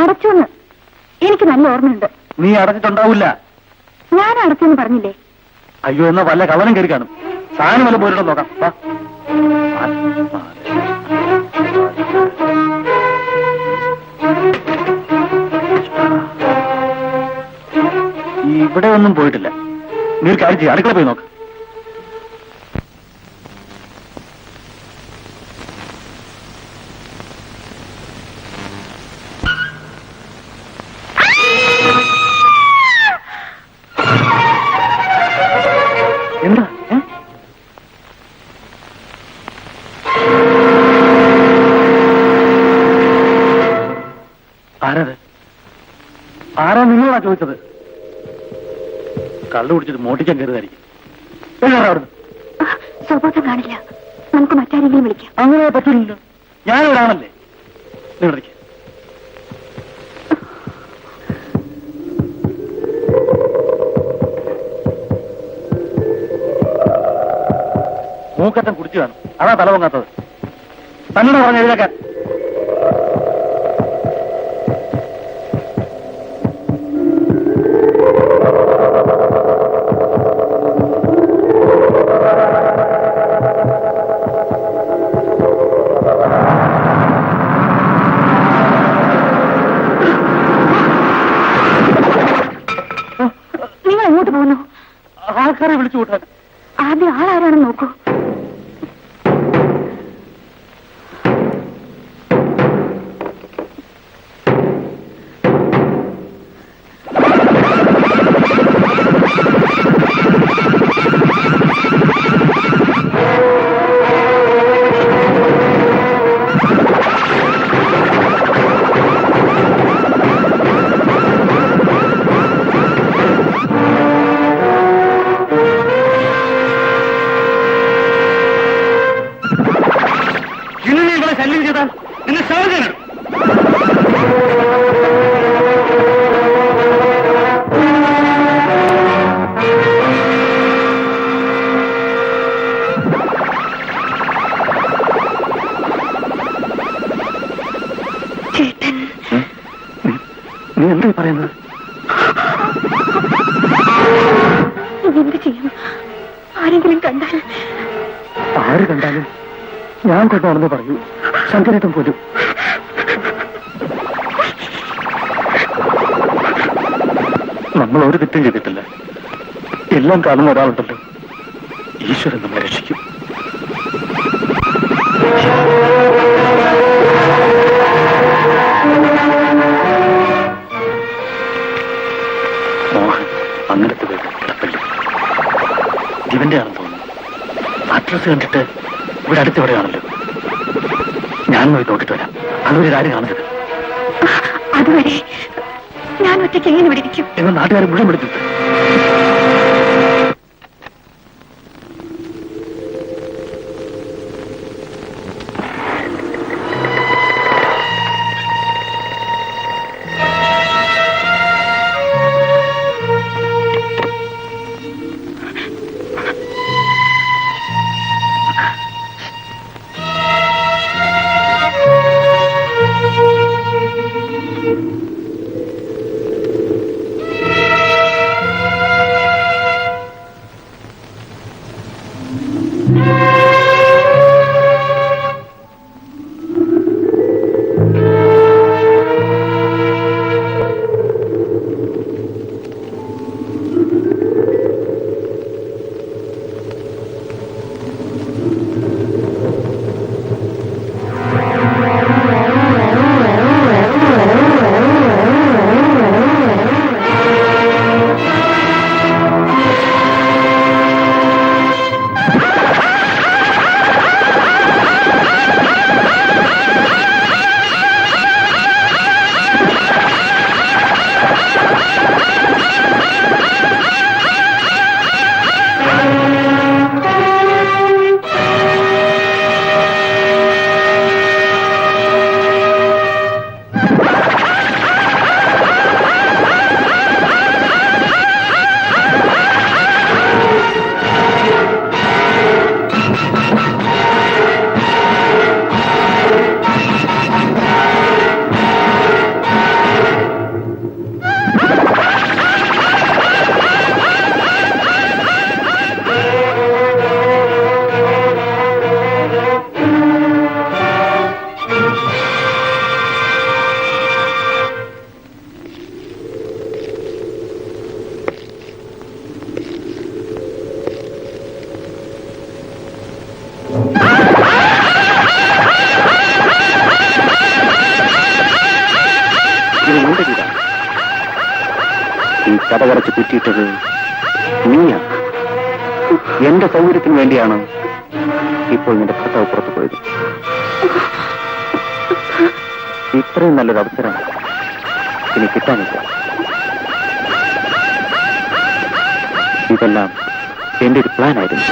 അടച്ചോന്ന് എനിക്ക് നല്ല ഓർമ്മയുണ്ട്. നീ അടച്ചിട്ടുണ്ടാവില്ല. ഞാൻ അടച്ചെന്ന് പറഞ്ഞില്ലേ? അയ്യോ, എന്നാ വല്ല കവനം കയറി കാണും. സാധനം വല്ല പോയിട്ടോ നോക്കാം. വാ. ഇവിടെ ഒന്നും പോയിട്ടില്ല. നീ ഒരു കാര്യം ചെയ്യും, അടുക്കള പോയി നോക്ക്. എന്താ? ആരാത്? ആരാ നിങ്ങളാ ചോദിച്ചത്? കള്ളു കുടിച്ചിട്ട് മോട്ടിക്കാൻ കയറുതായിരിക്കും. അവിടുന്ന് സ്വബോധം കാണില്ല. നമുക്ക് മറ്റാരെങ്കിലും വിളിക്കാം. അങ്ങനെ പറ്റില്ലല്ലോ. ഞാനൊരാണല്ലേ. നിങ്ങളിരിക്കും. മൂക്കറ്റം കുടിച്ചു കാണും. അതാ തല പൊങ്ങാത്തത്. തന്നോട് പറഞ്ഞ എഴുതാക്കാൻ. നിങ്ങൾ എങ്ങോട്ട് പോകുന്നു? ആൾക്കാരെ വിളിച്ചു കൂട്ടാൻ. ആദ്യം ആളാരാണെന്ന് നോക്കൂ. ശല്യം ചെയ്താൽ നിന്നെ സഹോദരൻ. നീ എന്താ പറയുന്നത്? എന്ത് ചെയ്യും? ആരെങ്കിലും കണ്ടാൽ? ആര് കണ്ടാലും ഞാൻ കൊണ്ടാണെന്ന് പറയൂ. ശങ്കരേട്ടൻ പോലും. നമ്മൾ ഒരു തെറ്റും ചെയ്തിട്ടില്ല. എല്ലാം കാണുന്ന ഒരാളുണ്ടല്ലോ. ഈശ്വരൻ നമ്മെ രക്ഷിക്കും. മോഹൻ അങ്ങനത്തെ കിടപ്പല്ല. ഇവന്റെ ആണെന്ന് തോന്നുന്നു. അഡ്രസ് കണ്ടിട്ട് ഇവിടെ അടുത്തെവിടെയാണല്ലോ. ഞാൻ പോയി നോക്കിട്ട് വരാം. അതൊരു കാര്യം കാണരുത്. അതുവരെ ഞാൻ ഒറ്റയ്ക്ക് എങ്ങനെ ഇവിടെ ഇരിക്കും? എന്ന് നാട്ടുകാരെ മുഴുവൻ വിളിച്ചിട്ട്. കഥകറച്ച് കുറ്റിയിട്ടത് നീയാണ്. എന്റെ സൗകര്യത്തിന് വേണ്ടിയാണ് ഇപ്പോൾ നിന്റെ ഭർത്താവ് പുറത്തു പോയത്. ഇത്രയും നല്ലൊരു അവസരം ഇനി കിട്ടാനില്ല. ഇതെല്ലാം എന്റെ ഒരു പ്ലാൻ ആയിരുന്നു.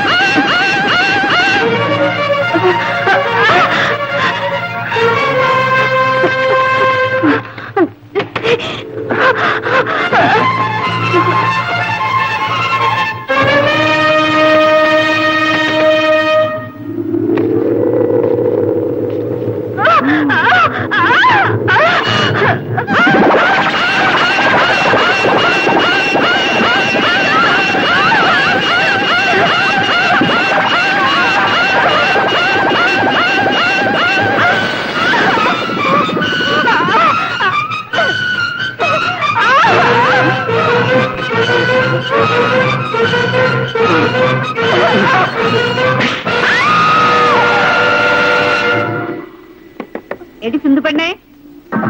എടി സിന്ധുപെണ്ണേ,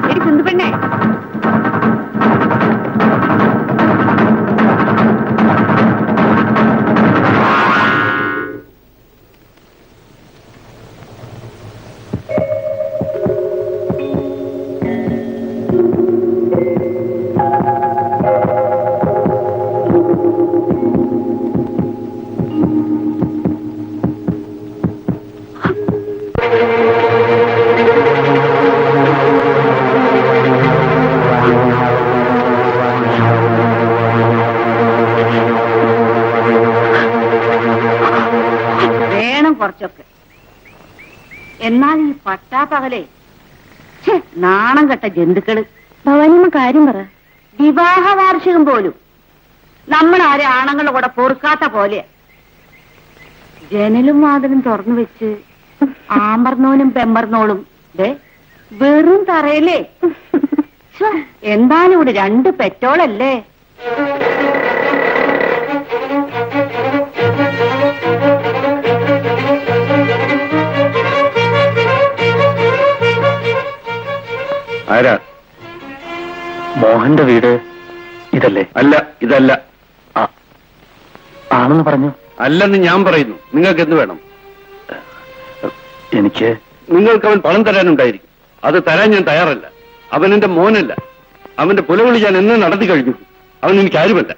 എടി സിന്ധുപെണ്ണേ, കുറച്ചൊക്കെ. എന്നാൽ ഈ പട്ടാപ്പകലെ നാണം കെട്ട ജന്തുക്കള്. ഭവാനിയമ്മ കാര്യം പറ. വിവാഹ വാർഷികം പോലും നമ്മൾ ആരെ ആണുങ്ങളുടെ കൂടെ പൊറുക്കാത്ത പോലെ ജനലും വാതിലും തുറന്നു വെച്ച് ആമ്പർന്നോനും പെമ്പർന്നോളും വെറും തറയല്ലേ. എന്തായാലും ഇവിടെ 2 പെറ്റോളല്ലേ. ആരാ? മോഹന്റെ വീട് ഇതല്ലേ? അല്ല, ഇതല്ല. ആണെന്ന് പറഞ്ഞു. അല്ലെന്ന് ഞാൻ പറയുന്നു. നിങ്ങൾക്ക് എന്ത് വേണം? എനിക്ക് നിങ്ങൾക്ക് അവൻ പണം തരാനുണ്ടായിരിക്കും. അത് തരാൻ ഞാൻ തയ്യാറല്ല. അവൻ എന്റെ മോനല്ല. അവന്റെ പുലവിളി ഞാൻ എന്ന് നടത്തി കഴിഞ്ഞു. അവൻ എനിക്ക് ആരുമല്ല.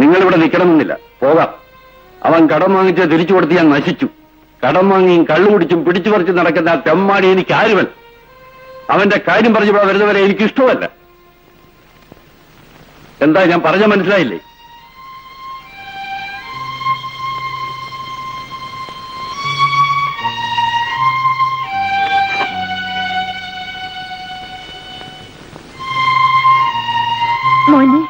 നിങ്ങളിവിടെ നിൽക്കണമെന്നില്ല, പോകാം. അവൻ കടം വാങ്ങിച്ച് തിരിച്ചു കൊടുത്ത് ഞാൻ നശിച്ചു. കടം വാങ്ങിയും കള്ളു കുടിച്ചും പിടിച്ചു പറിച്ചും നടക്കുന്ന ആ തെമ്മാടി എനിക്ക് ആരുമല്ല. അവന്റെ കാര്യം പറഞ്ഞു വരുന്നവരെ എനിക്കിഷ്ടമല്ല. എന്താ ഞാൻ പറഞ്ഞ മനസ്സിലായില്ലേ? മോനെ,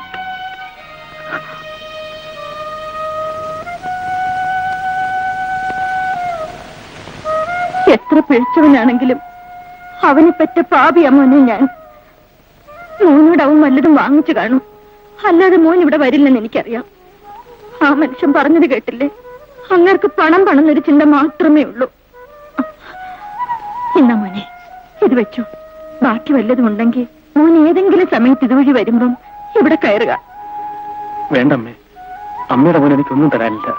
എത്ര പിഴച്ചവനാണെങ്കിലും അവനെ പറ്റ പാപിയാ മോനെ ഞാൻ. മോനോട് അവൻ വല്ലതും വാങ്ങിച്ചു കാണും. അല്ലാതെ മോൻ ഇവിടെ വരില്ലെന്ന് എനിക്കറിയാം. ആ മനുഷ്യൻ പറഞ്ഞത് കേട്ടില്ലേ? അങ്ങർക്ക് പണം എന്നൊരു ചിന്ത മാത്രമേ ഉള്ളൂ. എന്നാ മോനെ, ഇത് വെച്ചു. ബാക്കി വല്ലതും ഉണ്ടെങ്കിൽ മോൻ ഏതെങ്കിലും സമയത്ത് ഇതുവഴി വരുമ്പം ഇവിടെ കയറുക. വേണ്ടമ്മേ, അമ്മയുടെ മോൻ എനിക്കൊന്നും തരാനില്ല.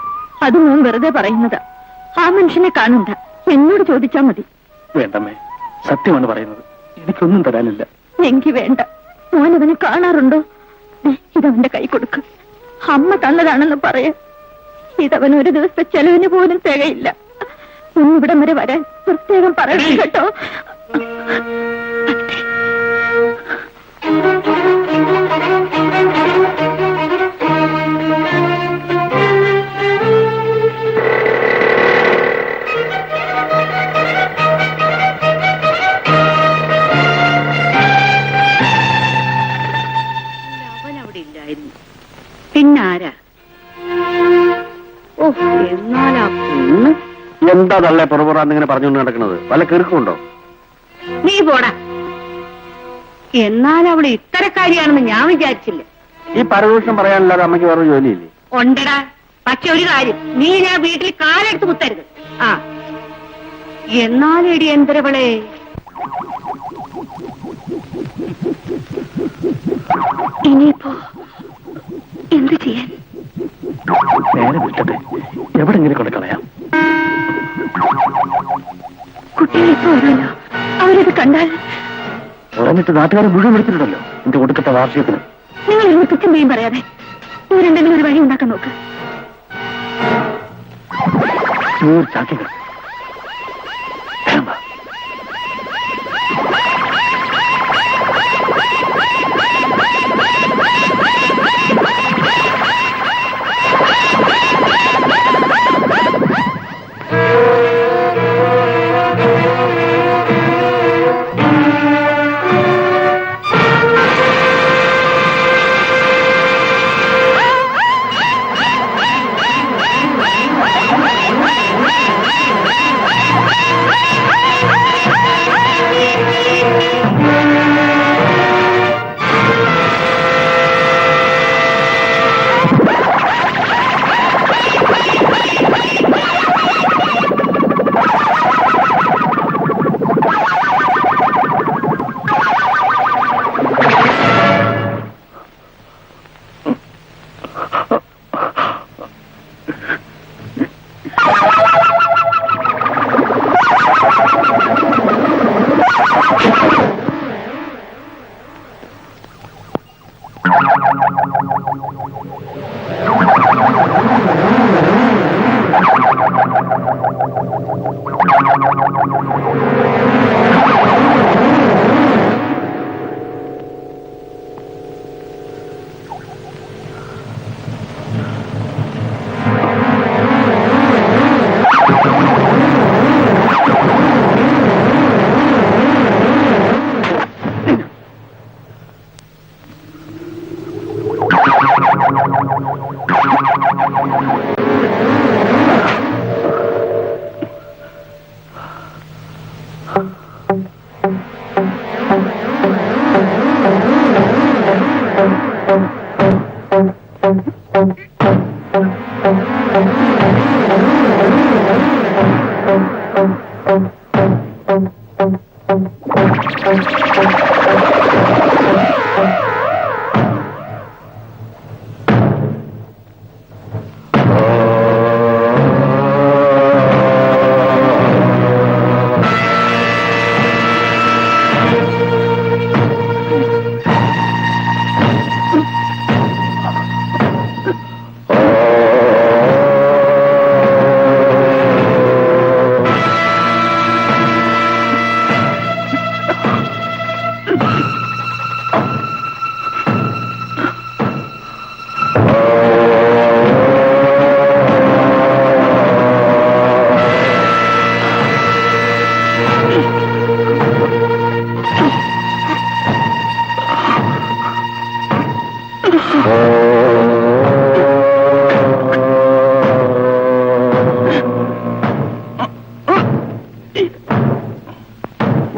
അത് മോൻ വെറുതെ പറയുന്നതാ. ആ മനുഷ്യനെ കാണണ്ട, എന്നോട് ചോദിച്ചാ മതി. വേണ്ടമ്മേ, സത്യമാണ് പറയുന്നത്. എനിക്കൊന്നും തരാനില്ല. എങ്കി വേണ്ട. മോൻ അവനെ കാണാറുണ്ടോ? ഇതവന്റെ കൈ കൊടുക്കും. അമ്മ തന്നതാണെന്ന് പറയ. ഇതവൻ ഒരു ദിവസത്തെ ചെലവിന് പോലും തികയില്ല. ഇവിടം വരെ വരാൻ പ്രത്യേകം പറയണം കേട്ടോ. പിന്നാരാ? ഓ, എന്നാലാ പെണ്ണ് എന്താ തള്ളെ പുറപുറാന്നിങ്ങനെ പറഞ്ഞുകൊണ്ട് നടക്കുന്നത്? വല്ല കിറുക്കുണ്ടോ? നീ പോടാ. എന്നാൽ അവള് ഇത്തരക്കാരിയാണെന്ന് ഞാൻ വിചാരിച്ചില്ല. ഈ പരദൂഷണം പറയാനല്ലാതെ അമ്മയ്ക്ക് വേറെ ജോലിയില്ലേ? ഉണ്ടടാ. പക്ഷെ ഒരു കാര്യം, നീ ഞാൻ വീട്ടിൽ കാലെടുത്ത് കുത്തരുത്. ആ, എന്നാലേടി എന്തരവളെ ഇനിയിപ്പോ എന്ത് ചെയ്യാൻ? നേരെ വിട്ടത് എവിടെങ്കിലും കൊണ്ട് കളയാം. കുട്ടികൾ ഇപ്പൊ വരുമല്ലോ, അവരത് കണ്ടാൽ. ഉറങ്ങിട്ട് നാട്ടുകാരെ മുഴുവൻ എടുത്തിട്ടുണ്ടല്ലോ എന്റെ ഒടുക്കത്തെ വാർഷികത്തിന്. നിങ്ങൾ ഇന്ന് കുറ്റം ചെയ്യും പറയാതെ ഇവരെന്തെങ്കിലും ഒരു വഴി ഉണ്ടാക്കാൻ നോക്ക്. ചാക്കികൾ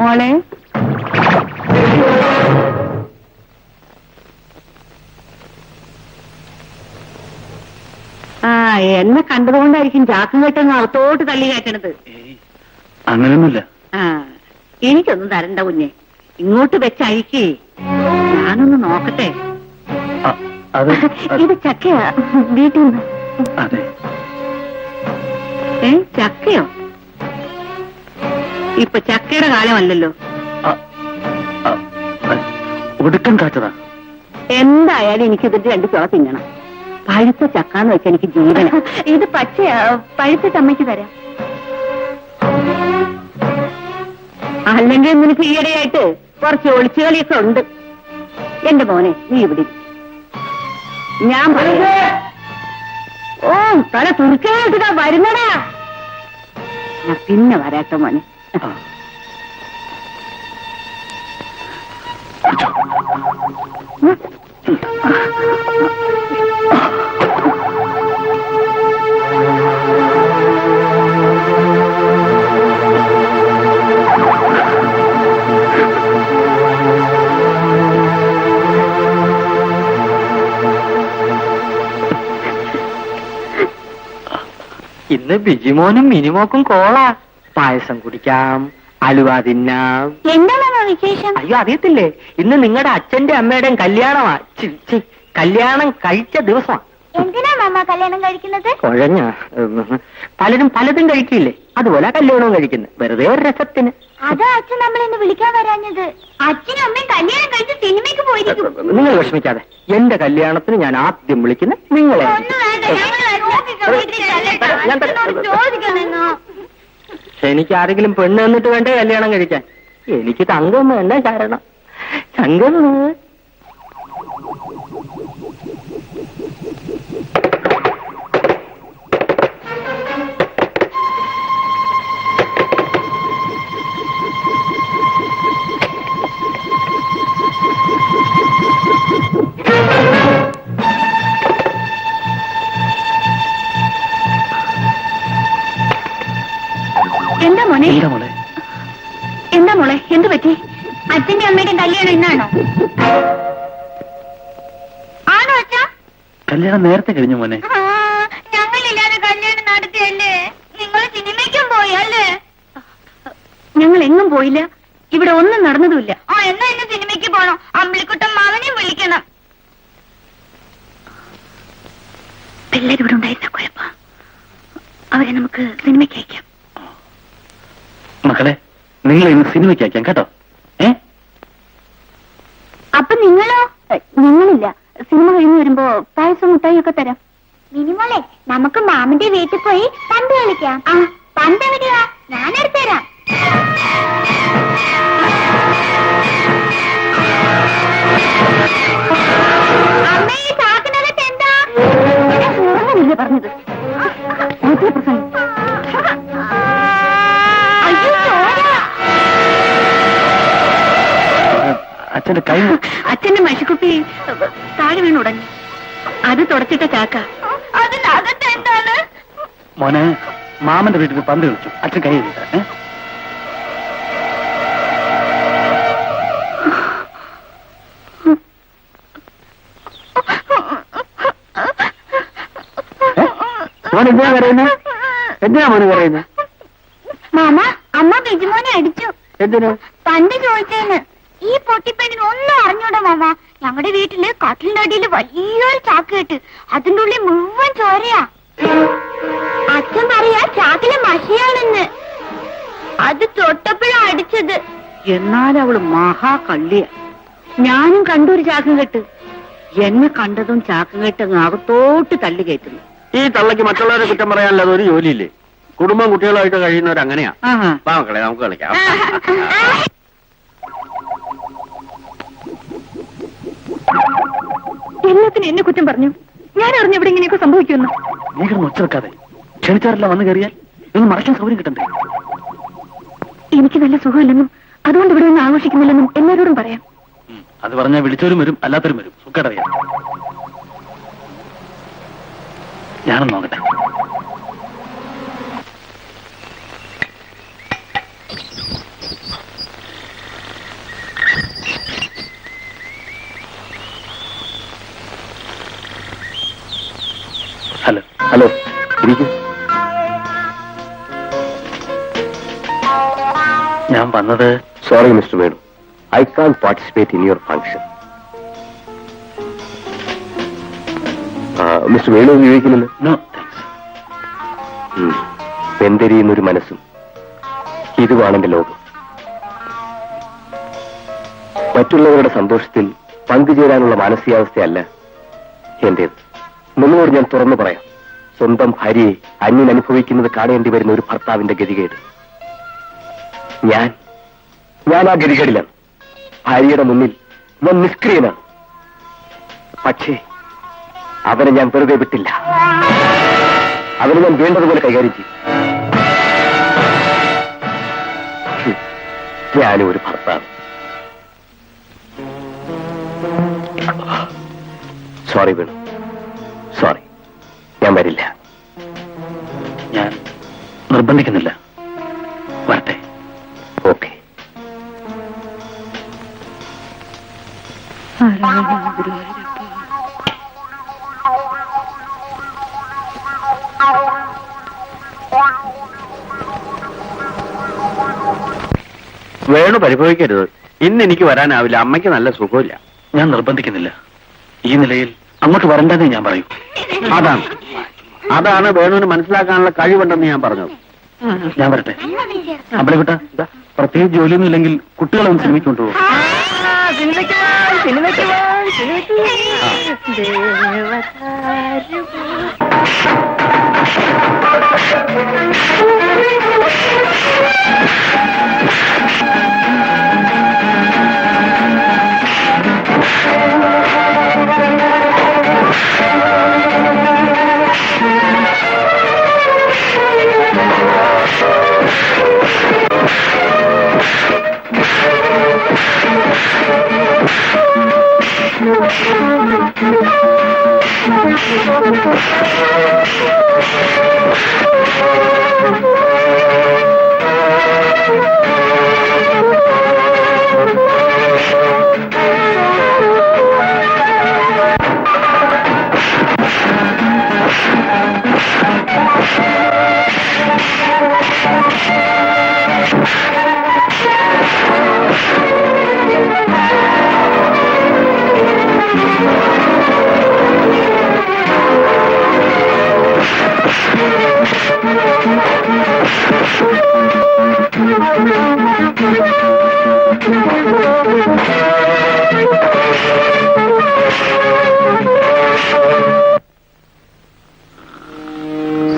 മോളെ, എന്നെ കണ്ടതുകൊണ്ടായിരിക്കും ചാക്കും കെട്ടൊന്ന് അകത്തോട്ട് തള്ളി കയറ്റണത്. അങ്ങനെയൊന്നുമില്ല. എനിക്കൊന്നും തരണ്ട കുഞ്ഞെ, ഇങ്ങോട്ട് വെച്ചഴിക്കേ, ഞാനൊന്ന് നോക്കട്ടെ. അത് ഇത് ചക്കയാ വീട്ടിൽ നിന്ന്. അതെ. ചക്കയോ? ഇപ്പൊ ചക്കയുടെ കാലമല്ലല്ലോ. ഒടുക്കം കാച്ചതാ. എന്തായാലും എനിക്കിതിട്ട് 2 ചുള തിന്നണം. പഴുത്ത ചക്കാന്ന് വെച്ചാൽ എനിക്ക് ജീവന. ഇത് പച്ചയാ, പഴുത്തിട്ട് അമ്മയ്ക്ക് തരാം. അല്ലെങ്കിൽ നിനക്ക് ഈയിടെയായിട്ട് കുറച്ച് ഒളിച്ചുകളിയൊക്കെ ഉണ്ട്. എന്റെ മോനെ, നീ ഇവിടെ ഞാൻ പറയാ. ഓ, തല തുറക്കാനായിട്ടാ വരുന്നടാ. ഞാൻ പിന്നെ വരാട്ടോ മോനെ. ഇന്ന് ബിജിമോനും മിനിമോക്കും കോള. പായസം കുടിക്കാം, അലുവ തിന്നാം. എന്താണ് വിശേഷം? അയ്യോ അറിയത്തില്ലേ, ഇന്ന് നിങ്ങളുടെ അച്ഛന്റെ അമ്മയുടെയും കല്യാണമാ. കല്യാണം കഴിച്ച ദിവസമാണ്. എന്തിനാ മാമ കല്യാണം കഴിക്കുന്നത്? കുഴഞ്ഞ പലരും പലതും കഴിക്കില്ലേ, അതുപോലെ കല്യാണവും കഴിക്കുന്നത്, വെറുതെ ഒരു രസത്തിന്. അതാ അച്ഛൻ നമ്മളെന്ന് വിളിക്കാൻ വരാഞ്ഞത്. അച്ഛനും അമ്മയും കല്യാണം കഴിച്ച് സിനിമയ്ക്ക് പോയിരിക്കും. നിങ്ങൾ വിഷമിക്കാതെ, എന്റെ കല്യാണത്തിന് ഞാൻ ആദ്യം വിളിക്കുന്നത് നിങ്ങളെ. എനിക്ക് ആരെങ്കിലും പെണ്ണ് എന്നിട്ട് വേണ്ടേ കല്യാണം കഴിക്കാൻ? എനിക്ക് തങ്കം തന്നെ കാരണം. തങ്കം എന്താ മോനെ? എന്താ മോളെ? എന്താ മോളെ, എന്ത് പറ്റി? അച്ഛന്റെ അമ്മയുടെ കല്യാണം ഇന്നാണോ? ആണോ അച്ഛാ? കല്യാണം നേരത്തെ കഴിഞ്ഞു മോനെ. ഞങ്ങളില്ലാതെ കല്യാണം നടത്തിയല്ലേ? നിങ്ങൾ സിനിമയ്ക്കും പോയി അല്ലേ? ഞങ്ങൾ എങ്ങും പോയില്ല, ഇവിടെ ഒന്നും നടന്നതുമില്ല. എന്നാ ഇന്ന് സിനിമയ്ക്ക് പോണോ? അമ്പിളിക്കുട്ടൻ മാവനെയും വിളിക്കണം. പിള്ളേർ ഇവിടെ ഉണ്ടായിരുന്ന കുഴപ്പം, അവരെ നമുക്ക് സിനിമയ്ക്ക് അയക്കാം. മക്കളെ, നിങ്ങൾ ഇന്ന് സിനിമയ്ക്ക് അയക്കാം കേട്ടോ. അപ്പൊ നിങ്ങളോ? ഞങ്ങളില്ല, സിനിമ കഴിഞ്ഞ് വരുമ്പോ പായസം മുട്ടായി ഒക്കെ തരാം. മിനിമോളെ, നമുക്ക് മാമന്റെ വീട്ടിൽ പോയി പന്ത് കളിക്കാം. ആ, പന്ത് എവിടെയാ? ഞാനെടുത്ത് തരാം. അമ്മേ, ഈ ചാക്കിനകത്ത് എന്താ? അങ്ങനെയല്ലേ പറഞ്ഞത്? അയ്യോ, ചോര! അച്ഛന്റെ കൈ. അച്ഛന്റെ മഷിക്കുപ്പി താഴെ വീണുടങ്ങി, അത് തുടച്ചിട്ട ചാക്ക. അതിനകത്ത് എന്താണ്? മോനെ, മാമന്റെ വീട്ടിൽ പന്ത് കളിച്ചു, അച്ഛൻ കൈ എഴുതിട്ട. എന്തിനാ പറയുന്നത്? എന്തിനാ മോന് പറയുന്നത്? മാമ, അമ്മ ബിജുമോനെ അടിച്ചു. എന്തിനു? പണ്ട് ചോദിച്ചേന്. ഈ പൊട്ടിപ്പെണ്ണിന് ഒന്നും അറിഞ്ഞൂടാ മാമ. ഞങ്ങളുടെ വീട്ടില് കട്ടിലിന്റെ അടിയിൽ വലിയൊരു ചാക്ക് കെട്ട്, അതിന്റെ ഉള്ളിൽ മുഴുവൻ ചോരയാ. അച്ഛൻ പറയാ ചാക്കിലെ മഷിയാണെന്ന്. അത് തൊട്ടപ്പോഴാ അടിച്ചത്. എന്നാലും അവള് മഹാകള്ളിയ. ഞാനും കണ്ടൊരു ചാക്കും കെട്ട്. എന്നെ കണ്ടതും ചാക്കും കെട്ട് അകത്തോട്ട് തള്ളി കയറ്റുന്നു. ഈ തള്ളക്ക് മറ്റുള്ളവരെ കുറ്റം പറയാനല്ലാതെ ഒരു ജോലിയില്ലേ? കുടുംബം കുട്ടികളായിട്ട് കഴിയുന്നവരങ്ങനെയാ. മക്കളെ, നമുക്ക് കളിക്കാം. എല്ലാത്തിനും എന്നെ കുറ്റം പറഞ്ഞു. ഞാൻ അറിഞ്ഞ ഇവിടെ ഇങ്ങനെയൊക്കെ സംഭവിക്കുന്നു. നീ കിടന്ന് ഒച്ച വെക്കാതെ. ക്ഷണിച്ചാറല്ല വന്നു കയറിയാൽ ഇതൊന്ന് മറയ്ക്കാൻ സൗകര്യം കിട്ടണ്ടേ? എനിക്ക് നല്ല സുഖമില്ലെന്നും അതുകൊണ്ട് ഇവിടെ ഒന്നും ആഘോഷിക്കുന്നില്ലെന്നും എല്ലാവരോടും പറയാം. അത് പറഞ്ഞാൽ വിളിച്ചവരും വരും, അല്ലാത്തവരും വരും. സുഖടറിയാം. ഞാനൊന്ന് നോക്കട്ടെ. ഹലോ. ഹലോ, ഇരിക്കൂ. ഞാൻ വന്നത്. Sorry mister Venu, I can participate in your function. Mister Venu വിവേകില്ലല്ലോ. No thanks. വെന്തെരിയുന്നൊരു മനസ്സും ഇതുമാണ് എന്റെ ലോകം. മറ്റുള്ളവരുടെ സന്തോഷത്തിൽ പങ്കുചേരാനുള്ള മാനസികാവസ്ഥയല്ല എന്റേത്. നിങ്ങളോട് ഞാൻ തുറന്നു പറയാം, സ്വന്തം ഭാര്യയെ അന്യൻ അനുഭവിക്കുന്നത് കാണേണ്ടി വരുന്ന ഒരു ഭർത്താവിന്റെ ഗതികേട്. ഞാൻ ആ ഗതികേടിലാണ്. ഭാര്യയുടെ മുന്നിൽ ഞാൻ നിഷ്ക്രിയനാണ്. പക്ഷേ അവനെ ഞാൻ വെറുതെ വിട്ടില്ല. അവനെ ഞാൻ വേണ്ടതുപോലെ കൈകാര്യം ചെയ്യും. ഞാനും ഒരു ഭർത്താവ്. Sorry Venu, sorry. ഞാൻ വരില്ല. ഞാൻ നിർബന്ധിക്കുന്നില്ല. വരട്ടെ. ഓക്കെ. വേണു പരിഭവിക്കരുത്. ഇന്ന് എനിക്ക് വരാനാവില്ല, അമ്മയ്ക്ക് നല്ല സുഖമില്ല. ഞാൻ നിർബന്ധിക്കുന്നില്ല. ഈ നിലയിൽ അങ്ങോട്ട് വരണ്ടെന്നേ ഞാൻ പറയൂ. അതാണ് വേണുവിന് മനസ്സിലാക്കാനുള്ള കഴിവുണ്ടെന്ന് ഞാൻ പറഞ്ഞത്. ഞാൻ വരട്ടെ. അമ്പലക്കുട്ട, പ്രത്യേകിച്ച് ജോലിയൊന്നും ഇല്ലെങ്കിൽ കുട്ടികളെ ഒന്ന് സിനിമയ്ക്ക് കൊണ്ടുപോകും.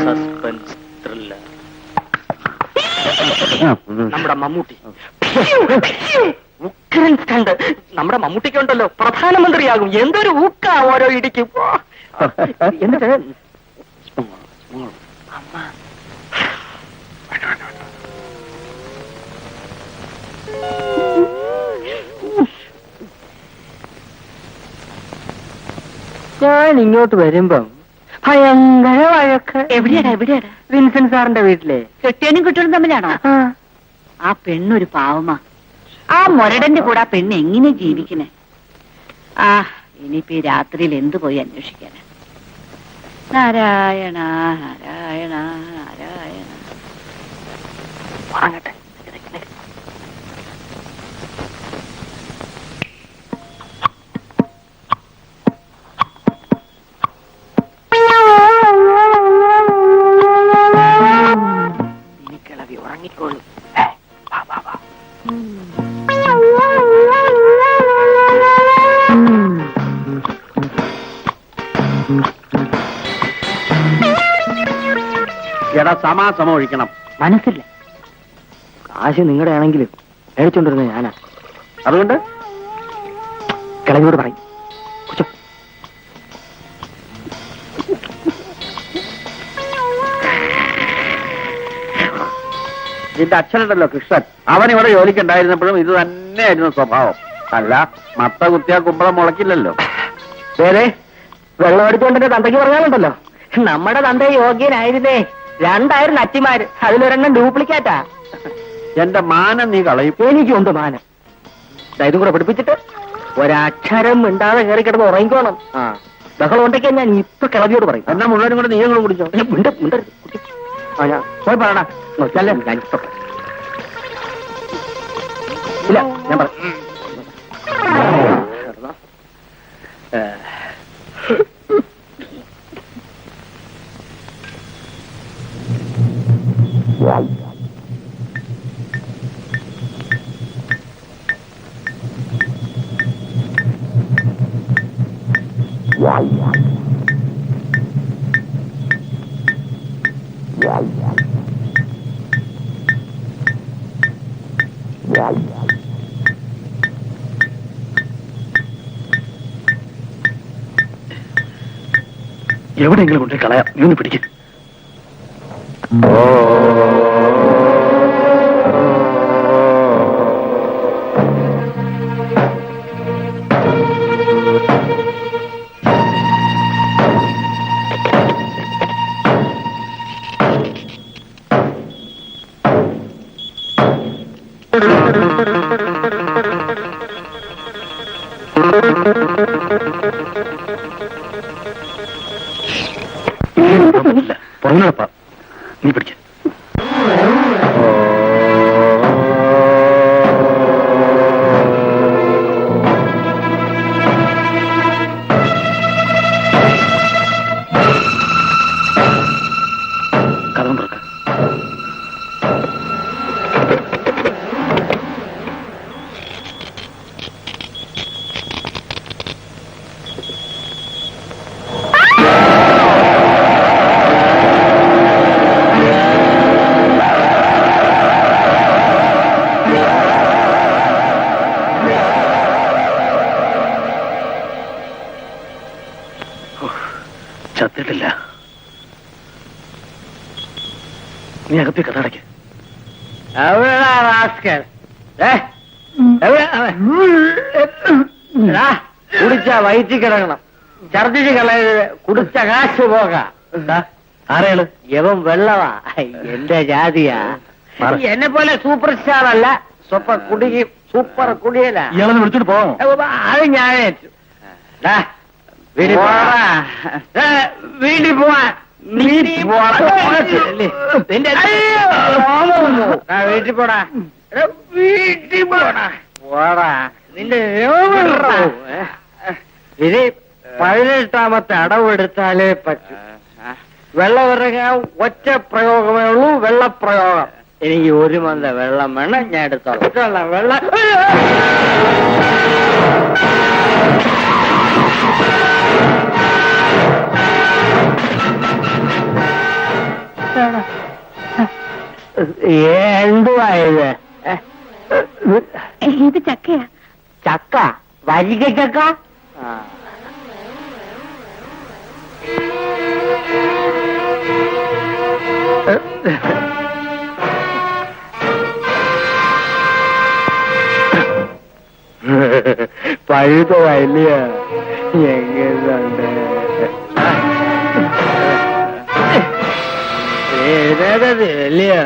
Suspense thriller. നമ്മുടെ മമ്മൂട്ടി ഉഗ്രൻ സ്റ്റണ്ട്. നമ്മുടെ മമ്മൂട്ടിക്ക് ഉണ്ടല്ലോ, പ്രധാനമന്ത്രിയാകും. എന്തൊരു ഊക്ക ഓരോ ഇടിക്കും. എന്നിട്ട് ഞാൻ ഇങ്ങോട്ട് വരുമ്പം ഭയങ്കര വഴക്ക്. എവിടെയാടാ വിൻസെന്റ് സാറിന്റെ വീട്ടിലെ കെട്ടിയനും കുട്ടികളും തമ്മിലാണോ? ആ പെണ്ണൊരു പാവമാ. ആ മുരടന്റെ കൂടെ ആ പെണ്ണ് എങ്ങനെ ജീവിക്കണേ? ആ ഇനിയിപ്പോ ഈ രാത്രിയിൽ എന്തു പോയി അന്വേഷിക്കാന്? നാരായണ നാരായണ നാരായണ. ഉറങ്ങട്ടെ. ഉറങ്ങിക്കോളൂ. എടാ സമാസമം ഒഴിക്കണം. മനസ്സില്ല. കാശ് നിങ്ങളുടെ ആണെങ്കിലും മേടിച്ചോണ്ടിരുന്ന ഞാനാ. അതുകൊണ്ട് കിളവിയോട് പറയും. ഇതിന്റെ അച്ഛനുണ്ടല്ലോ കൃഷ്ണൻ, അവൻ ഇവിടെ ജോലിക്കുണ്ടായിരുന്നപ്പോഴും ഇത് തന്നെയായിരുന്നു സ്വഭാവം. അല്ല, മത്ത കുത്തിയാ കുമ്പളം മുളക്കില്ലല്ലോ. വേറെ വെള്ളം അടിച്ചുകൊണ്ടിന്റെ തന്തയ്ക്ക് പറഞ്ഞാലുണ്ടല്ലോ, നമ്മുടെ തന്ത യോഗ്യനായിരുന്നേ. 2 അച്ചിമാര്, അതിലൊരെണ്ണം ഡ്യൂപ്ലിക്കേറ്റാ. എന്റെ മാനം നീ കളയും. എനിക്കുണ്ട് മാനം. ഇതും കൂടെ പഠിപ്പിച്ചിട്ട് ഒരക്ഷരം മിണ്ടാതെ കയറി കിടന്ന് ഉറങ്ങിക്കോണം. ബഹളം ഉണ്ടെങ്കിൽ ഞാൻ ഇപ്പൊ കിളവിയോട് പറയും. എന്നാ മുഴുവനും കൂടെ നീങ്ങളും കുടിച്ചോ. ഞാൻ പോയി പറയണ. ഇല്ല, ഞാൻ പറ. എവിടെയെങ്കിലും കൊണ്ടേ കളയാം. നീ ഒന്ന് പിടിക്കും. പുറമേപ്പ നീ പിടിക്ക. നീ അകത്തേക്ക് കഥടയ്ക്ക്. എവിടാ റാസ്കൽ? എവിടെ അവൻ? എടാ, കുടിച്ച വയറ്റി കിടക്കണം, ഛർദിച്ച് കളയരുത്, കുടിച്ച കാശ് പോകാം. ആരെയാണ്? യവൻ വെള്ളവാ, എന്റെ ജാതിയാ. എന്നെ പോലെ സൂപ്പർ സ്റ്റാർ അല്ല, സൂപ്പർ കുടിയല. ഇയാളെ വിളിച്ചോണ്ട് പോവാമോ? അത് ഞാനേ വീട്ടിൽ പോവാൻ. വീട്ടിൽ പോടാ, വീട്ടിൽ പോടാ, പോടാ. നിന്റെ ഇത് 18ാമത്തെ അടവെടുത്താലേ പറ്റൂ. വെള്ളം ഇറങ്ങാൻ ഒറ്റ പ്രയോഗമേ ഉള്ളൂ, വെള്ളപ്രയോഗം. എനിക്ക് 1 മന്ത വെള്ളം വേണം, ഞാൻ എടുത്തോളാം. വെള്ളം എന്തുവാ ഇത്? ഇത് ചക്കയാ. ചക്ക? വരിക ചക്ക? പഴുതല്ലേ? എങ്ങനെയുണ്ട്? അല്ലയോ?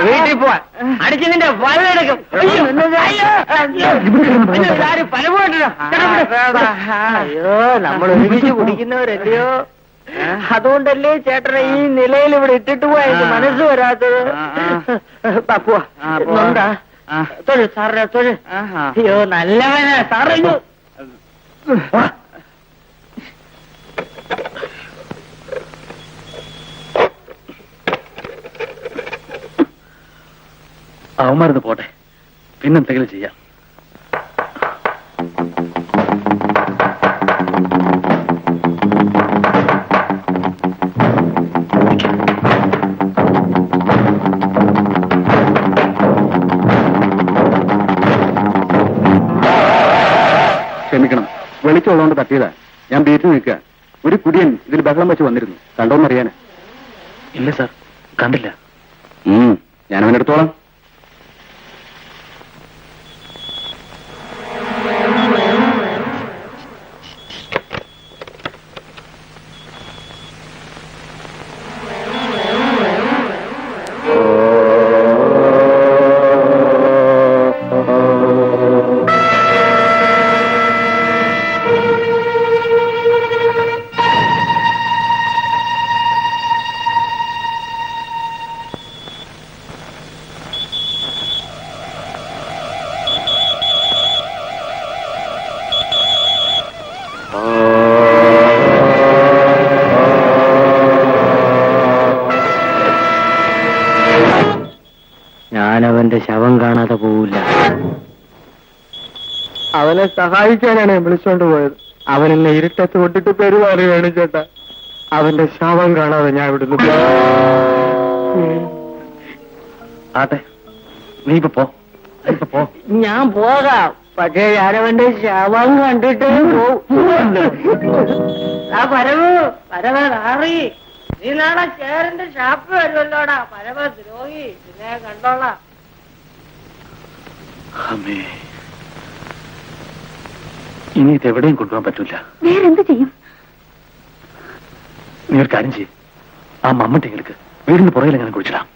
വീട്ടിൽ പോവാൻ അടിച്ച് നിന്റെ പലയെടുക്കും. അയ്യോ, നമ്മൾ ഒരുമിച്ച് കുടിക്കുന്നവരല്ലയോ, അതുകൊണ്ടല്ലേ ചേട്ടനെ ഈ നിലയിൽ ഇവിടെ ഇട്ടിട്ട് പോയത് മനസ്സ് വരാത്തത്. പോവാ തൊഴു സാറിനെ തൊഴു. അയ്യോ, നല്ലവനാ സാറു. അവന്മാരുന്ന് പോട്ടെ, പിന്നെന്തെങ്കിലും ചെയ്യാം. ക്ഷമിക്കണം, വെളിച്ചമുള്ളതുകൊണ്ട് തട്ടിയതാ. ഞാൻ ബീറ്റിൽ നിൽക്കുക. ഒരു കുടിയൻ ഇതിൽ ബഹളം വെച്ച് വന്നിരുന്നു. കണ്ടോന്നറിയാന്? ഇല്ല സാർ, കണ്ടില്ല. ഞാൻ അവനെടുത്തോളാം. ഞാനവന്റെ ശവം കാണാതെ പോവില്ല. അവനെ സഹായിക്കാനാണ് വിളിച്ചോണ്ട് പോയത്. അവനെന്നെ ഇരുട്ടത്ത് കൊണ്ടിട്ട് പെരുമാറി വേണം ചേട്ടാ. അവന്റെ ശവം കാണാതെ ഞാൻ ഇവിടുന്ന് ആട്ടെ, നീ ഇപ്പൊ പോ. ഞാൻ പോകാം, പക്ഷേ ഞാനവന്റെ ശവം കണ്ടിട്ട് പരമ നീ നാളെ ചേരന്റെ ഷാപ്പ് വരുമല്ലോടാ, പരമ ദ്രോഹി. പിന്നെ കണ്ടോളാം. അമ്മേ, ഇനി ഇതെവിടെയും കൊണ്ടുപോകാൻ പറ്റൂല. വേറെന്ത് ചെയ്യും? നീ ഒരു കാര്യം ചെയ്യും, ആ മമ്മട്ടിങ്ങൾക്ക് വീടിന് പുറകിൽ എങ്ങനെ കുഴിച്ചിടാം.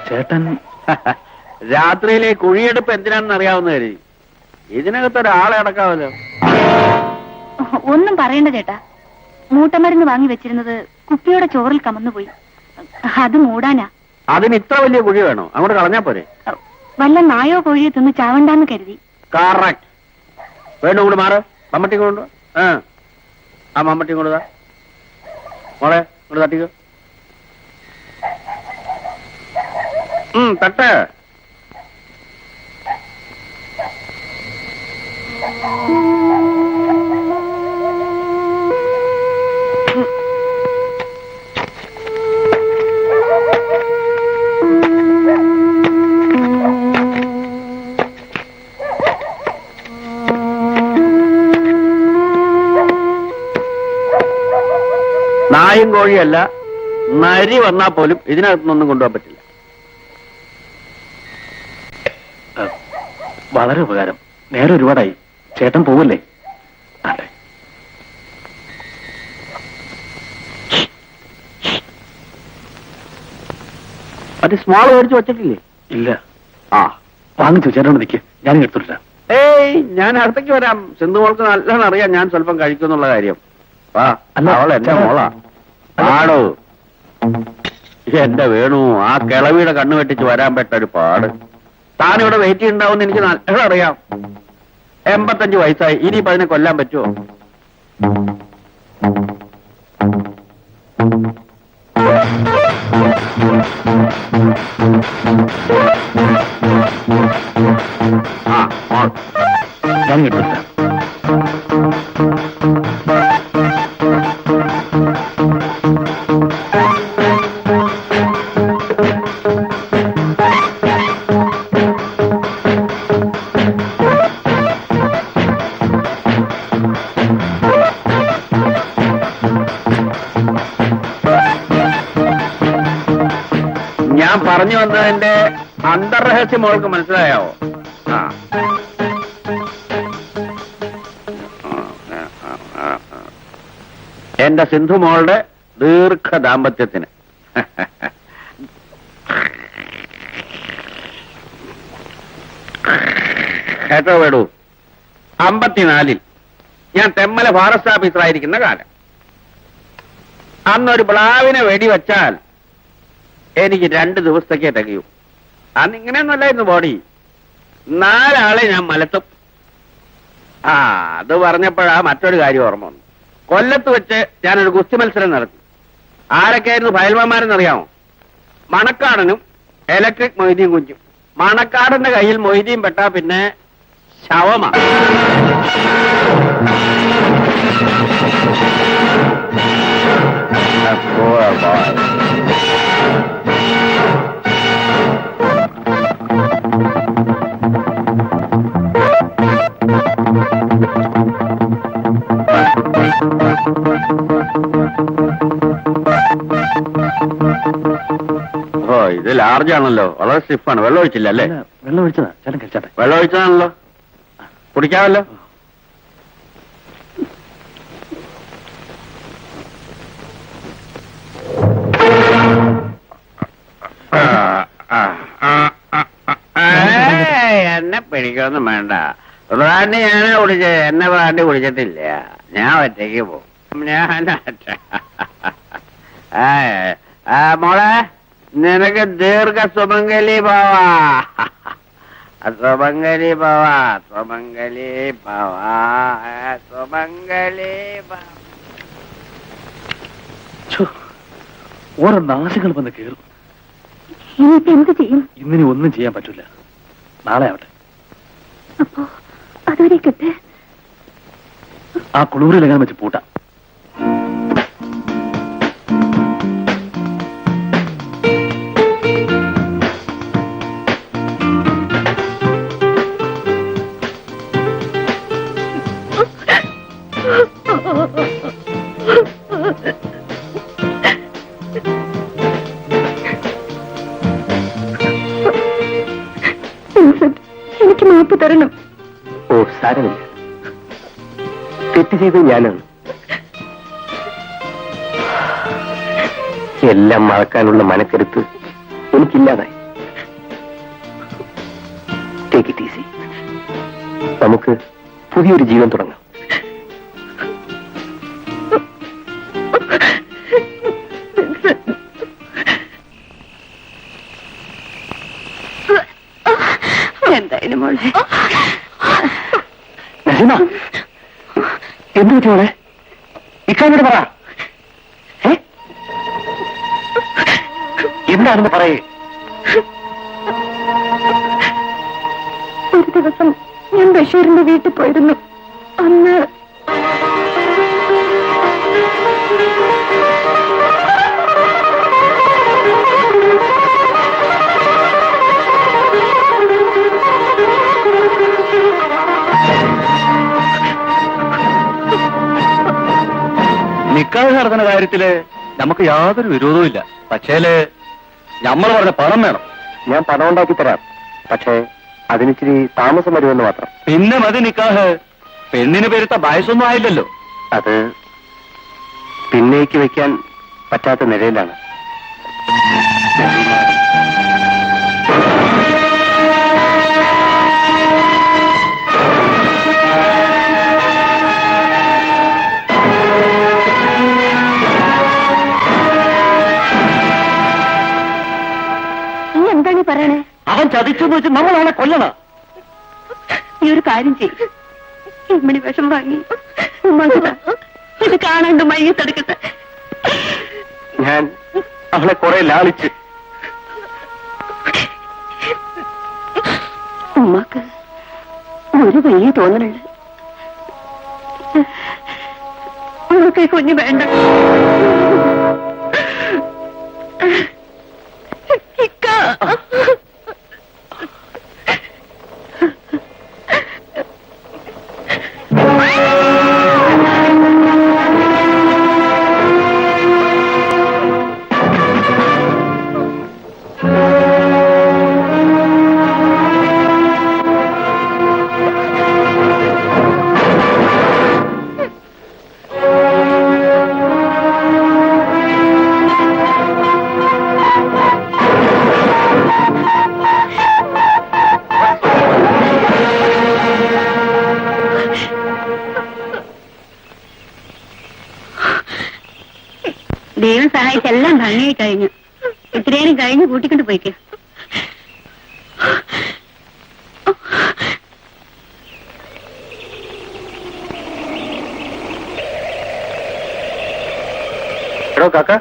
ചേട്ടൻ രാത്രിയിലെ കുഴിയെടുപ്പ് എന്തിനാണെന്ന് അറിയാവുന്ന കാര്യം. ഇതിനകത്ത് ഒരാളെ അടക്കാമല്ലോ. ഒന്നും പറയണ്ട ചേട്ടാ. മൂട്ടമരുന്ന് വാങ്ങി വെച്ചിരുന്നത് കുപ്പിയുടെ ചോറിൽ കമന്നുപോയി. അത് മൂടാനാ. അതിന് ഇത്ര വലിയ കുഴി വേണോ? അങ്ങോട്ട് കളഞ്ഞാ പോരെ? വല്ല നായോ കോഴിയോ തിന്ന് ചാവണ്ടാന്ന് കരുതി. കറക്റ്റ്. വേണു കൂടെ മാറ്. മമ്മട്ടി കൊണ്ടു. ആ മമ്മട്ടി കൊണ്ടുതാ മോളെ, ഇങ്ങോട്ട് തട്ടിക്കോ. തട്ട്. നായും കോഴിയല്ല, നരി വന്നാൽ പോലും ഇതിനകത്തുനിന്നൊന്നും കൊണ്ടുപോകാൻ പറ്റില്ല. വളരെ ഉപകാരം. നേരെ ഒരുപാടായി. ചേട്ടൻ പോവല്ലേ? അതെ. അത് സ്മോൾ മേടിച്ചു വച്ചിട്ടില്ലേ? ഇല്ല. ആ വാങ്ങിച്ചു. ചേട്ടൻ നിൽക്ക്, ഞാൻ എടുത്തിട്ടില്ല. ഏയ്, ഞാൻ അടുത്തേക്ക് വരാം. സിന്ധു മോൾക്ക് നല്ലോണം അറിയാം ഞാൻ സ്വല്പം കഴിക്കുന്നുള്ള കാര്യം. ആ അല്ല, അവൾ എന്റെ മോളാ. ആടോ എന്റെ വേണു, ആ കിളവിയുടെ കണ്ണു വെട്ടിച്ച് വരാൻ പറ്റൊരു പാട്. താനിവിടെ വെയിറ്റ് ചെയ്യുന്നുണ്ടാവുമെന്ന് എനിക്ക് നല്ലോണം അറിയാം. 85 വയസ്സായി. ഇനിയിപ്പോ അതിനെ കൊല്ലാൻ പറ്റുമോ? ഞാൻ കിട്ടില്ല. ഞാൻ പറഞ്ഞു വന്നതിന്റെ അന്തർരഹസ്യം മോൾക്ക് മനസ്സിലായോ? എന്റെ സിന്ധു മോളുടെ ദീർഘ ദാമ്പത്യത്തിന് കേട്ടോ വേടൂ, 54 ഞാൻ തെമ്മല ഫോറസ്റ്റ് ഓഫീസറായിരിക്കുന്ന കാലം. അന്നൊരു പ്ലാവിനെ വെടിവെച്ചാൽ എനിക്ക് 2 ദിവസത്തേക്കേ തികയൂ. അന്ന് ഇങ്ങനെയൊന്നുമല്ലായിരുന്നു ബോഡി. 4 ആളെ ഞാൻ മലത്തും. അത് പറഞ്ഞപ്പോഴാ മറ്റൊരു കാര്യം ഓർമ്മ വന്നു. കൊല്ലത്ത് വെച്ച് ഞാനൊരു ഗുസ്തി മത്സരം നടത്തി. ആരൊക്കെയായിരുന്നു ഫയൽമാന്മാരെന്നറിയാമോ? മണക്കാടനും ഇലക്ട്രിക് മൊയ്തീൻ കുഞ്ചും. മണക്കാടന്റെ കയ്യിൽ മൊയ്തീൻ പെട്ടാ പിന്നെ ശവമാ. ഓ, ഇത് ലാർജ് ആണല്ലോ, വളരെ സ്റ്റിഫാണ്. വെള്ളം ഒഴിച്ചില്ല അല്ലേ? വെള്ളം ഒഴിച്ചതാ. ചേട്ടൻ കഴിച്ചാട്ടെ. വെള്ളം ഒഴിച്ചതാണല്ലോ, കുടിക്കാമല്ലോ. എന്നെ പിടിക്കൊന്നും വേണ്ട. ബ്രാൻഡി ഞാനാ കുടിച്ചത്. എന്നെ ബ്രാൻഡി കുടിച്ചിട്ടില്ല. ഞാൻ ഒറ്റയ്ക്ക് പോകും. ഞാൻ മോളെ, നിനക്ക് ദീർഘ സുമംഗലി പോവാ. സുമംഗലി പോവാ. സുമംഗലി പോവാ. സുമംഗലി ഓരോ നാശങ്ങൾ വന്ന് കയറും. ഇനിയിപ്പോ എന്ത് ചെയ്യും? ഇന്നിനി ഒന്നും ചെയ്യാൻ പറ്റില്ല. നാളെ ആവട്ടെ. അപ്പോ അതുവരെ കിട്ടെ. ആ കുളൂരിലെങ്ങനെ വെച്ച് പൂട്ടാം. എനിക്ക് മാപ്പ് തരണം. ഓ, സാരമില്ല. തെറ്റ് ചെയ്ത് ഞാനാണ്. എല്ലാം മറക്കാനുള്ള മനക്കരുത്ത് എനിക്കില്ലാതായി. Take it easy. നമുക്ക് പുതിയൊരു ജീവൻ തുടങ്ങാം. എന്ത് പറ്റിയോളെ ഇക്കാനോട് പറ. എന്താണെന്ന് പറയേ. ഒരു ദിവസം ഞാൻ ബഷീറിന്റെ വീട്ടിൽ പോയിരുന്നു. അന്ന് നിക്കാഹ് നടത്തുന്ന കാര്യത്തില് നമുക്ക് യാതൊരു വിരോധവും ഇല്ല. പക്ഷേല് നമ്മൾ പറഞ്ഞ പണം വേണം. ഞാൻ പണം ഉണ്ടാക്കി തരാം, പക്ഷേ അതിനിച്ചിരി താമസം വരുമെന്ന് മാത്രം. പിന്നെ മതി നിക്കാഹ്. പെണ്ണിന് പെരുത്ത വയസ്സൊന്നും ആയില്ലല്ലോ. അത് പിന്നേക്ക് വെക്കാൻ പറ്റാത്ത നിലയിലാണ്. നീ എന്താണ് പറയണേ? അവൻ ചതിച്ചെന്ന് വെച്ച് നമ്മൾ അവനെ കൊല്ലണം. നീ ഒരു കാര്യം ചെയ്യും, ഇമ്മണി വിഷം വാങ്ങി ഉമ്മാക്ക് താ. ഇത് കാണാണ്ട് മയ്യത്തെടുക്കട്ടെ. ഞാൻ അവളെ കുറെ ലാളിച്ച്. ഉമ്മാക്ക് ഒരു വലിയ തോന്നലുണ്ട്, ഉമ്മക്ക് ഈ കുഞ്ഞ് വേണ്ട. ഇക്ക, ദൈവം സഹായിച്ച് എല്ലാം ഭംഗിയായി കഴിഞ്ഞു. ഇത്രയും കഴിഞ്ഞ് കൂട്ടിക്കൊണ്ട് പോയിക്കോ. എടോ കാക്ക,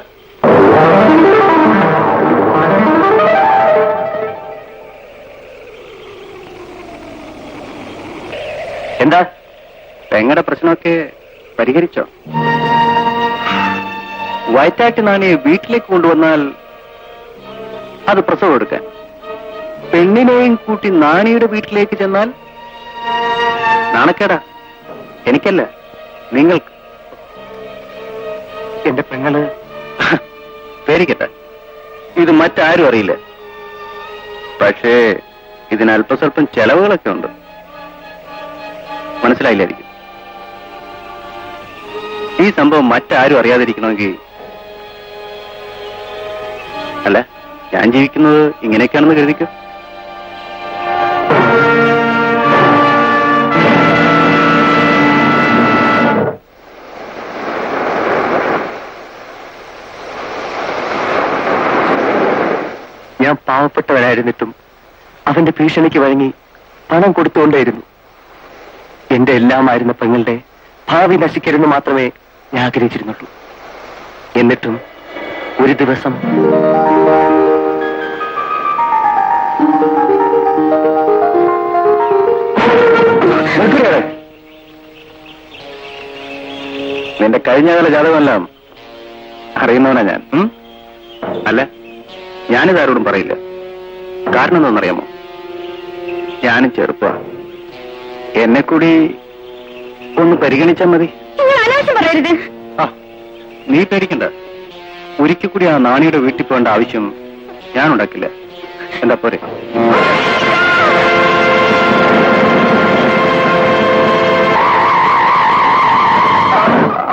എന്താ പെങ്ങളുടെ പ്രശ്നമൊക്കെ പരിഹരിച്ചോ? വയറ്റാറ്റ് നാണിയെ വീട്ടിലേക്ക് കൊണ്ടുവന്നാൽ അത് പ്രസവം എടുക്കാൻ, പെണ്ണിനെയും കൂട്ടി നാണിയുടെ വീട്ടിലേക്ക് ചെന്നാൽ നാണക്കേടാ. എനിക്കല്ല, നിങ്ങൾക്ക്. എന്റെ പെങ്ങള് പേടിക്കട്ടെ, ഇത് മറ്റാരും അറിയില്ല. പക്ഷേ ഇതിന് അല്പസ്വല്പം ചെലവുകളൊക്കെ ഉണ്ട്. മനസ്സിലായില്ലായിരിക്കും. ഈ സംഭവം മറ്റാരും അറിയാതിരിക്കണമെങ്കിൽ, അല്ല, ഞാൻ ജീവിക്കുന്നത് ഇങ്ങനെയൊക്കെയാണെന്ന് കരുതിക്കോ. ഞാൻ പാവപ്പെട്ടവനായിരുന്നിട്ടും അവന്റെ ഭീഷണിക്ക് വഴങ്ങി പണം കൊടുത്തുകൊണ്ടേയിരുന്നു. എന്റെ എല്ലാമായിരുന്ന പെങ്ങളുടെ ഭാവി നശിക്കരുന്ന് മാത്രമേ ഞാൻ ആഗ്രഹിച്ചിരുന്നുള്ളൂ. എന്നിട്ടും ഒരു ദിവസം നിന്റെ കഴിഞ്ഞകാല ജാതകമെല്ലാം അറിയുന്നവനാ ഞാൻ. അല്ല, ഞാനിതാരോടും പറയില്ല. കാരണം എന്താണെന്നറിയാമോ? ഞാനും ചെറുപ്പമാണ്. എന്നെ കൂടി ഒന്ന് പരിഗണിച്ചാൽ മതി. അനാവശ്യം പറയരുത്. ആ, നീ പേടിക്കണ്ട. ഒരിക്കൽ കൂടി ആ നാണിയുടെ വീട്ടിൽ പോകേണ്ട ആവശ്യം ഞാൻ ഉണ്ടാക്കില്ല. എന്താ പോരെ?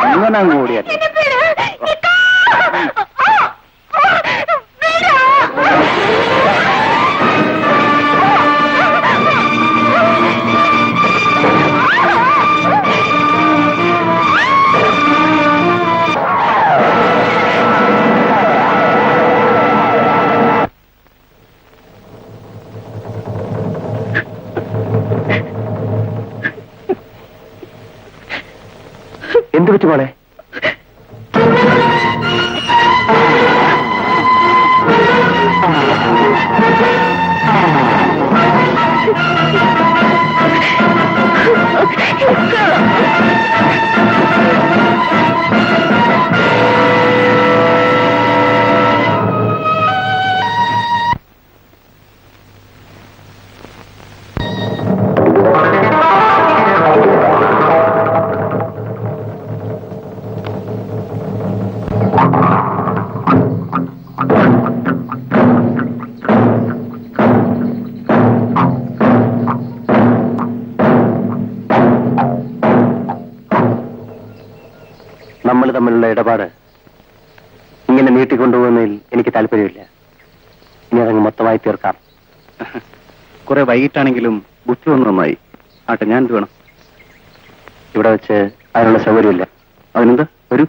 അങ്ങനെ അങ്ങ് ഓടിയാ നമ്മൾ തമ്മിലുള്ള ഇടപാട് ഇങ്ങനെ നീട്ടിക്കൊണ്ടുപോകുന്നതിൽ എനിക്ക് താല്പര്യമില്ല. ഇനി അതങ്ങ് മൊത്തമായി തീർക്കാം. കുറെ വൈകിട്ടാണെങ്കിലും ബുദ്ധി ഒന്ന് നന്നായി. ആട്ടെ, ഞാൻ എന്ത് വേണം? ഇവിടെ വെച്ച് അതിനുള്ള സൗകര്യമില്ല. അതിനെന്ത് ഒരു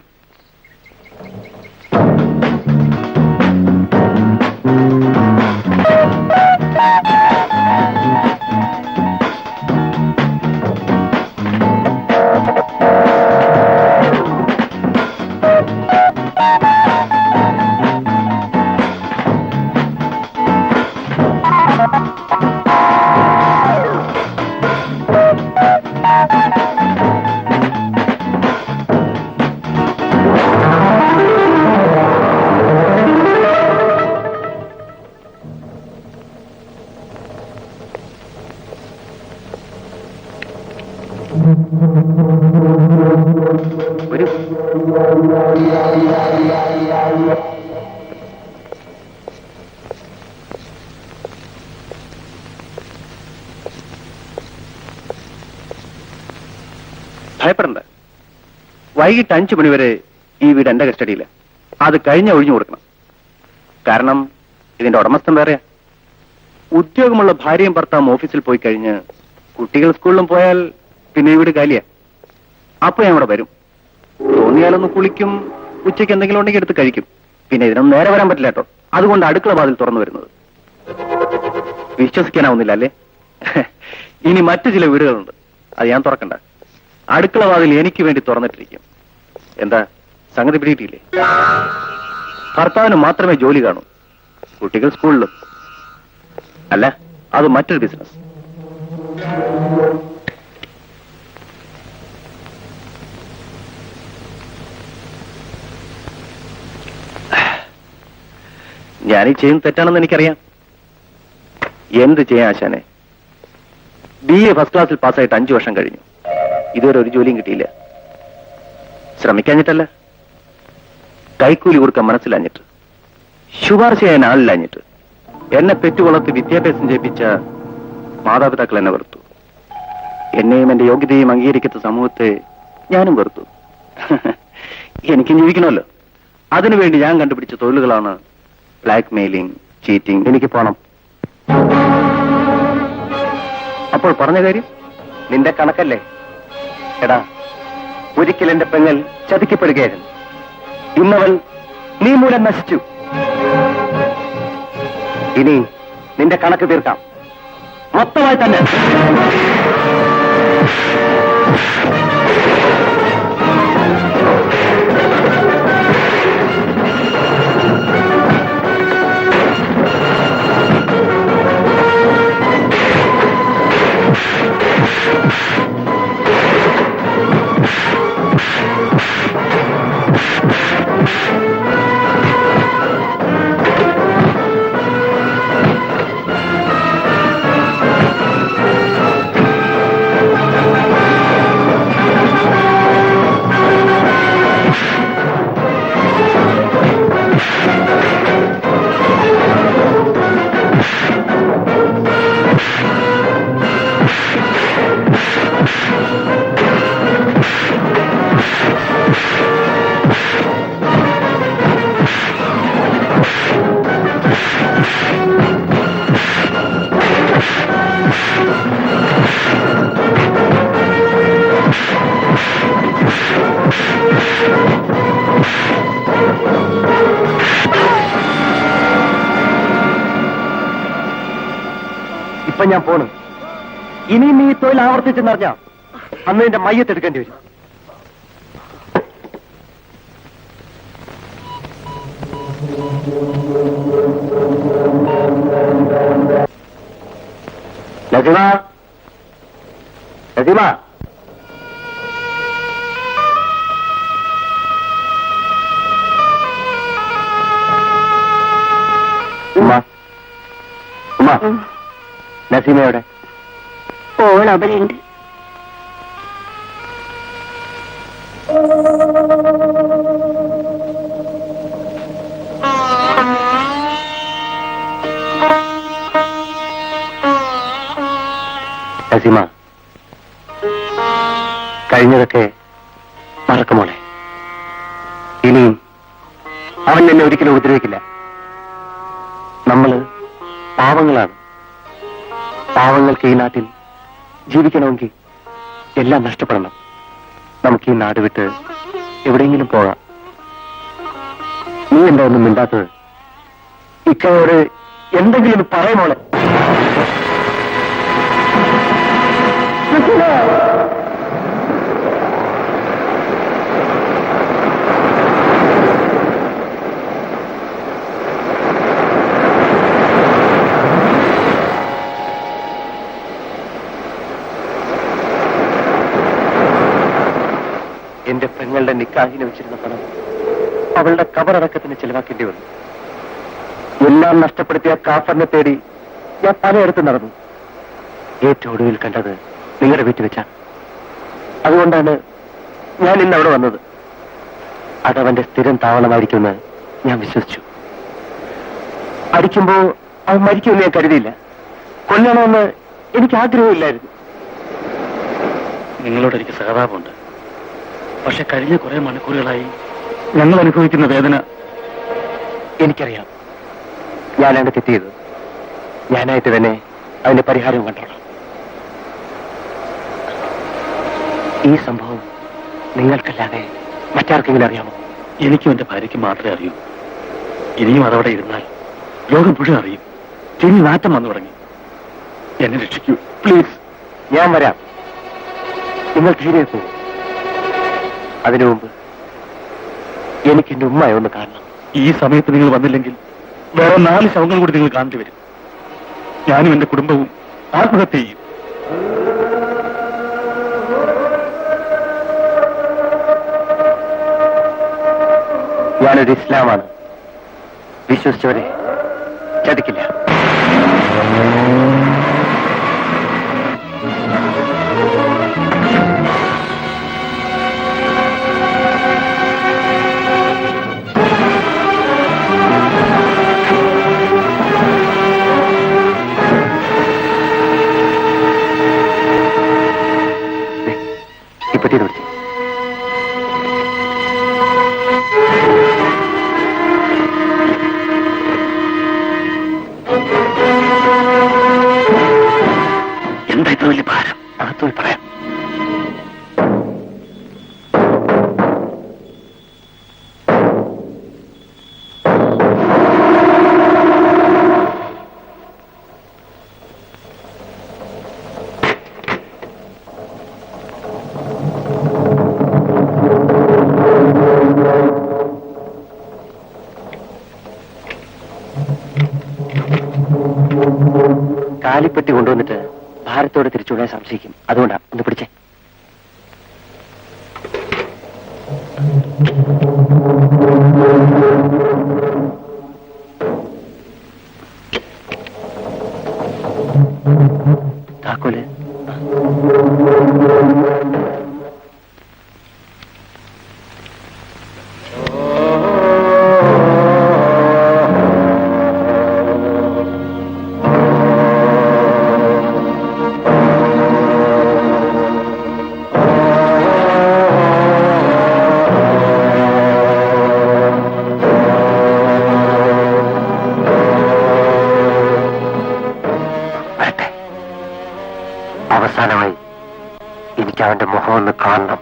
ഭയപ്പെടണ്ട. വൈകിട്ട് 5 മണിവരെ ഈ വീട് എന്റെ കസ്റ്റഡിയില്ല. അത് കഴിഞ്ഞ ഒഴിഞ്ഞു കൊടുക്കണം. കാരണം ഇതിന്റെ ഉടമസ്ഥൻ വേറെയാ. ഉദ്യോഗമുള്ള ഭാര്യയും ഭർത്താവും ഓഫീസിൽ പോയി കഴിഞ്ഞ് കുട്ടികൾ സ്കൂളിലും പോയാൽ പിന്നെ ഈ വീട് കാലിയാ. അപ്പൊ ഞാൻ ഇവിടെ വരും. തോന്നിയാലൊന്ന് കുളിക്കും, ഉച്ചയ്ക്ക് എന്തെങ്കിലും ഉണ്ടെങ്കിൽ എടുത്ത് കഴിക്കും. പിന്നെ ഇതിനൊന്നും നേരെ വരാൻ പറ്റില്ല കേട്ടോ. അതുകൊണ്ട് അടുക്കള വാതിൽ തുറന്നു വരുന്നത്. വിശ്വസിക്കാനാവുന്നില്ല അല്ലേ? ഇനി മറ്റു ചില വീടുകളുണ്ട്, അത് ഞാൻ തുറക്കണ്ട. അടുക്കള വാതിൽ എനിക്ക് വേണ്ടി തുറന്നിട്ടിരിക്കും. എന്താ സംഗതി പിടിയിട്ടില്ലേ? ഭർത്താവിന് മാത്രമേ ജോലി കാണൂ, കുട്ടികൾ സ്കൂളിലും. അല്ല, അത് മറ്റൊരു ബിസിനസ്. ഞാനീ ചെയ്യുന്നത് തെറ്റാണെന്ന് എനിക്കറിയാം. എന്ത് ചെയ്യാൻ ആശാനെ? BA ഫസ്റ്റ് ക്ലാസ്സിൽ പാസ്സായിട്ട് 5 വർഷം കഴിഞ്ഞു. ഇതുവരെ ഒരു ജോലിയും കിട്ടിയില്ല. ശ്രമിക്കാഞ്ഞിട്ടല്ല, കൈക്കൂലി കൊടുക്കാൻ മനസ്സിലാഞ്ഞിട്ട്, ശുപാർശ ചെയ്യാൻ ആളില്ലാഞ്ഞിട്ട്. എന്നെ പെറ്റുവളർത്തി വിദ്യാഭ്യാസം ചെയ്യിപ്പിച്ച മാതാപിതാക്കൾ എന്നെ വെറുത്തു. എന്നെയും എന്റെ യോഗ്യതയും അംഗീകരിക്കുന്ന സമൂഹത്തെ ഞാനും വെറുത്തു. എനിക്ക് ജീവിക്കണമല്ലോ. അതിനുവേണ്ടി ഞാൻ കണ്ടുപിടിച്ച തൊഴിലുകളാണ് ബ്ലാക്ക് മെയിലിംഗ്, ചീറ്റിംഗ്. എനിക്ക് പോണം. അപ്പോൾ പറഞ്ഞ കാര്യം നിന്റെ കണക്കല്ലേ? എടാ, ഒരിക്കൽ എന്റെ പെങ്ങൾ ചതിക്കപ്പെടുകയായിരുന്നു. ഇന്നവൾ നീ മൂലം നശിച്ചു. ഇനി നിന്റെ കണക്ക് തീർക്കാം, മൊത്തമായി തന്നെ. ഇപ്പൊ ഞാൻ പോണു. ഇനിയും നീ തൊഴിൽ ആവർത്തിച്ചെന്നറിഞ്ഞാ അന്ന് നിന്റെ മയ്യത്തെടുക്കേണ്ടി വരും. നസീമ, നസീമ. ഉമ്മ, ഉമ്മ, നസീമയുടെ ഓൾ അവിടെയുണ്ട്. നസീമ, കഴിഞ്ഞതൊക്കെ മറക്കുമോളെ. ഇനിയും അവൻ എന്നെ ഒരിക്കലും ഉപദ്രവിക്കില്ല. നമ്മള് പാവങ്ങളാണ്. പാവങ്ങൾക്ക് ഈ നാട്ടിൽ ജീവിക്കണമെങ്കിൽ എല്ലാം നഷ്ടപ്പെടണം. നമുക്ക് ഈ നാട് വിട്ട് എവിടെയെങ്കിലും പോകാം. നീ എന്താ ഒന്നും മിണ്ടാത്തത്? ഇക്കയോട് എന്തെങ്കിലും പറയുമോളെ. എന്റെ പെങ്ങളുടെ നിക്കാഹിന് വെച്ചിരുന്ന പണം അവളുടെ കബറടക്കത്തിന് ചെലവാക്കേണ്ടി വന്നു. എല്ലാം നഷ്ടപ്പെടുത്തിയ കാഫറിനെ തേടി ഞാൻ പലയിടത്തും നടന്നു. ഏറ്റവും ഒടുവിൽ കണ്ടത് നിങ്ങളുടെ വീട്ടിൽ വെച്ചാണ്. അതുകൊണ്ടാണ് ഞാൻ ഇന്ന് അവിടെ വന്നത്. അതവന്റെ സ്ഥിരം താവളമായിരിക്കുമെന്ന് ഞാൻ വിശ്വസിച്ചു. അടിക്കുമ്പോ അവൻ മരിക്കുമെന്ന് ഞാൻ കരുതിയില്ല. കൊല്ലണമെന്ന് എനിക്ക് ആഗ്രഹമില്ലായിരുന്നു. നിങ്ങളോട് എനിക്ക് സഹതാപമുണ്ട്. പക്ഷെ കഴിഞ്ഞ കുറെ മണിക്കൂറുകളായി ഞങ്ങൾ അനുഭവിക്കുന്ന വേദന എനിക്കറിയാം. ഞാനാണ് തെറ്റിയത്. ഞാനായിട്ട് തന്നെ അതിന്റെ പരിഹാരം കണ്ടോളാം. ഈ സംഭവം നിങ്ങൾക്കല്ലാതെ മറ്റാർക്കെങ്കിലും അറിയാമോ? എനിക്കും എന്റെ ഭാര്യയ്ക്ക് മാത്രമേ അറിയൂ. ഇനിയും അതവിടെ ഇരുന്നാൽ ലോകം മുഴുവൻ അറിയും. ചെവി നാറ്റം വന്നു തുടങ്ങി. എന്നെ രക്ഷിക്കൂ പ്ലീസ്. ഞാൻ വരാം. നിങ്ങൾ ധൈര്യം പോകും. അതിനു മുമ്പ് എനിക്ക് എന്റെ ഉമ്മയെ ഒന്ന് കാണണം. ഈ സമയത്ത് നിങ്ങൾ വന്നില്ലെങ്കിൽ വേറെ 4 ശവങ്ങൾ കൂടി നിങ്ങൾ കാണേണ്ടി വരും. ഞാനും എന്റെ കുടുംബവും ആത്മഹത്യ ചെയ്യും. ഞാനൊരു ഇസ്ലാമാണ്. വിശ്വസിച്ചവരെ ചതിക്കില്ല. ഇപ്പത്തി നിർത്തി. എന്താ ഇത്ര വലിയ ഭാരം? അകത്തോയി പറയാം. കാലിപ്പെട്ടി കൊണ്ടുവന്നിട്ട് ഭാരത്തോടെ തിരിച്ചുവിടാൻ സംശയിക്കും. അതുകൊണ്ടാ ഒന്ന് പിടിച്ചേ. താക്കോല്. അവസാനമായി എനിക്ക് അവന്റെ മുഖം ഒന്ന് കാണണം.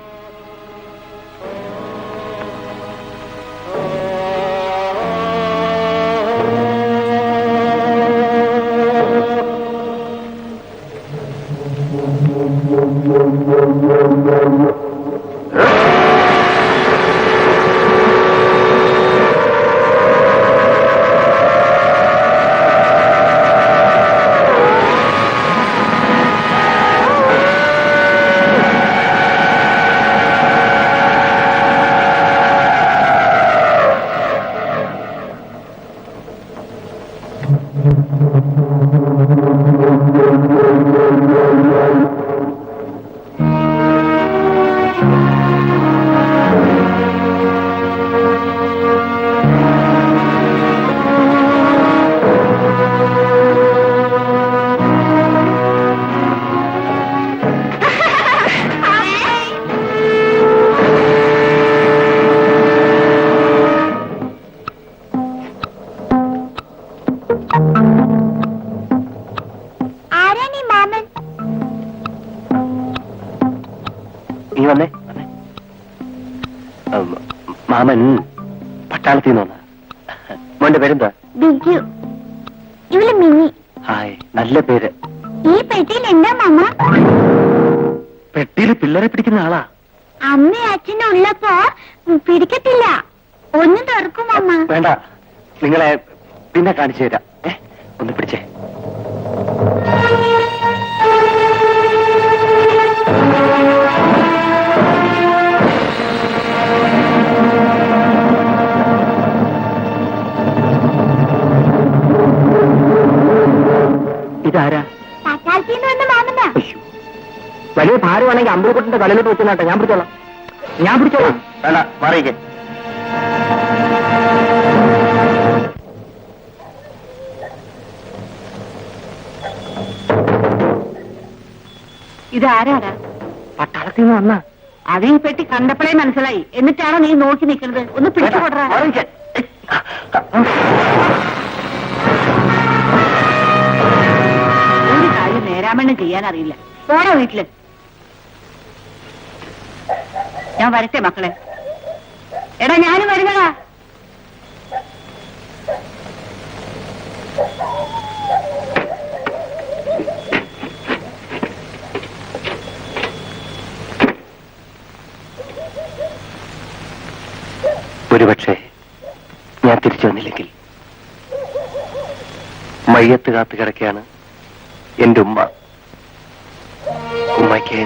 മാമൻ പട്ടാളത്തിൽ നിന്ന് വന്ന. മോന്റെ പേരെന്താ? ബിജു. ഇവള് മിനി. ഹായ്, നല്ല പേര്. ഈ പെട്ടിയിൽ എന്താ മാമ? പെട്ടിയിൽ പിള്ളേരെ പിടിക്കുന്ന ആളാ. അമ്മ അച്ഛനും ഉള്ളപ്പോ പിടിക്കത്തില്ല. ഒന്ന് തുറക്കും മാമ. വേണ്ട, നിങ്ങളെ പിന്നെ കാണിച്ചു തരാം. ഒന്ന് പിടിച്ചേ. ഇതാരാ? പട്ടാളത്തിൽ നിന്ന് വന്ന മാമനാ. വലിയ ഭാരമാണെങ്കിൽ അമ്പലക്കുട്ടിന്റെ തലയിലോട്ട് വെച്ചോട്ടെ, ഞാൻ പിടിച്ചോളാം. വേണ്ട, മാറിയിക്കേ. ഇതാരാടാ? പട്ടാളത്തിൽ നിന്ന് വന്ന അത് ഈ പെട്ടി കണ്ടപ്പോഴേ മനസ്സിലായി. എന്നിട്ടാണോ നീ നോക്കി നിൽക്കുന്നത്? ഒന്ന് പിടിച്ചു കൊടുറാ. ഒരു കാര്യം നേരാമണ്ണം ചെയ്യാൻ അറിയില്ല. പോരാ വീട്ടില്. ഞാൻ വരട്ടെ മക്കളെ. എടാ ഞാനും വരുന്നടാ. ഒരുപക്ഷെ ഞാൻ തിരിച്ചു വന്നില്ലെങ്കിൽ മയ്യത്ത് കാത്തു കിടക്കുകയാണ് എന്റെ ഉമ്മ. ഉമ്മയ്ക്ക്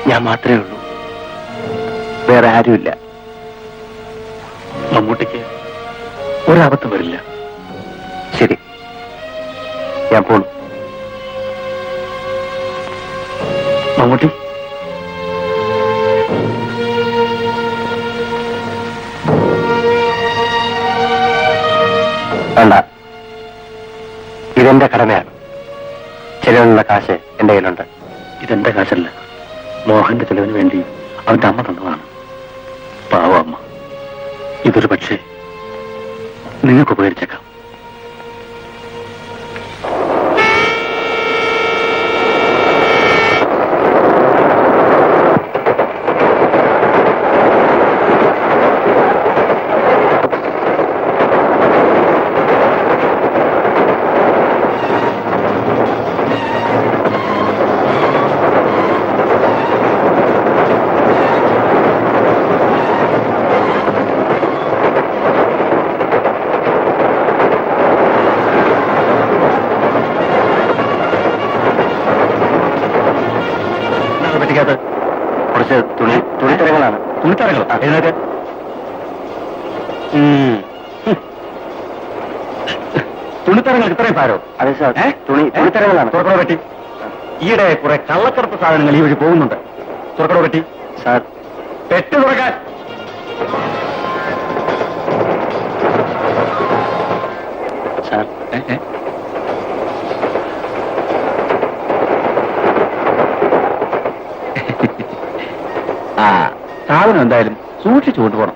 ഞാൻ മാത്രമേ ഉള്ളൂ, വേറെ ആരുമില്ല. മമ്മൂട്ടിക്ക് ഒരാപത്തും വരില്ല. ശരി, ഞാൻ പോണു. മമ്മൂട്ടി, വേണ്ട, ഇതെന്റെ കടമയാണ്. ചെലവിനുള്ള കാശ് എന്റെ കയ്യിലുണ്ട്. ഇതെന്റെ കാശല്ല, മോഹന്റെ ചെലവിന് വേണ്ടി അവന്റെ അമ്മ തന്നതാണ്. പാവ അമ്മ. ഇതൊരു പക്ഷേ നിങ്ങൾക്ക് ഉപകരിച്ചേക്കാം. കുറച്ച് തുണിത്തരങ്ങളാണ്. തുണിത്തരങ്ങൾ എഴുന്നേറ്റ്. തുണിത്തരങ്ങൾ ഇത്രയും ഭാരോ? അതെ സാർ, തുണിത്തരങ്ങളാണ്. തുറക്കട പറ്റി. ഈയിടെ കുറെ കള്ളക്കറുപ്പ് സാധനങ്ങൾ ഈ വഴി പോകുന്നുണ്ട്. തുറക്കട പറ്റി. സാർ, പെട്ട് തുറക്കാൻ. സാർ, സാധനം എന്തായാലും സൂക്ഷിച്ചു കൊണ്ടുപോകണം.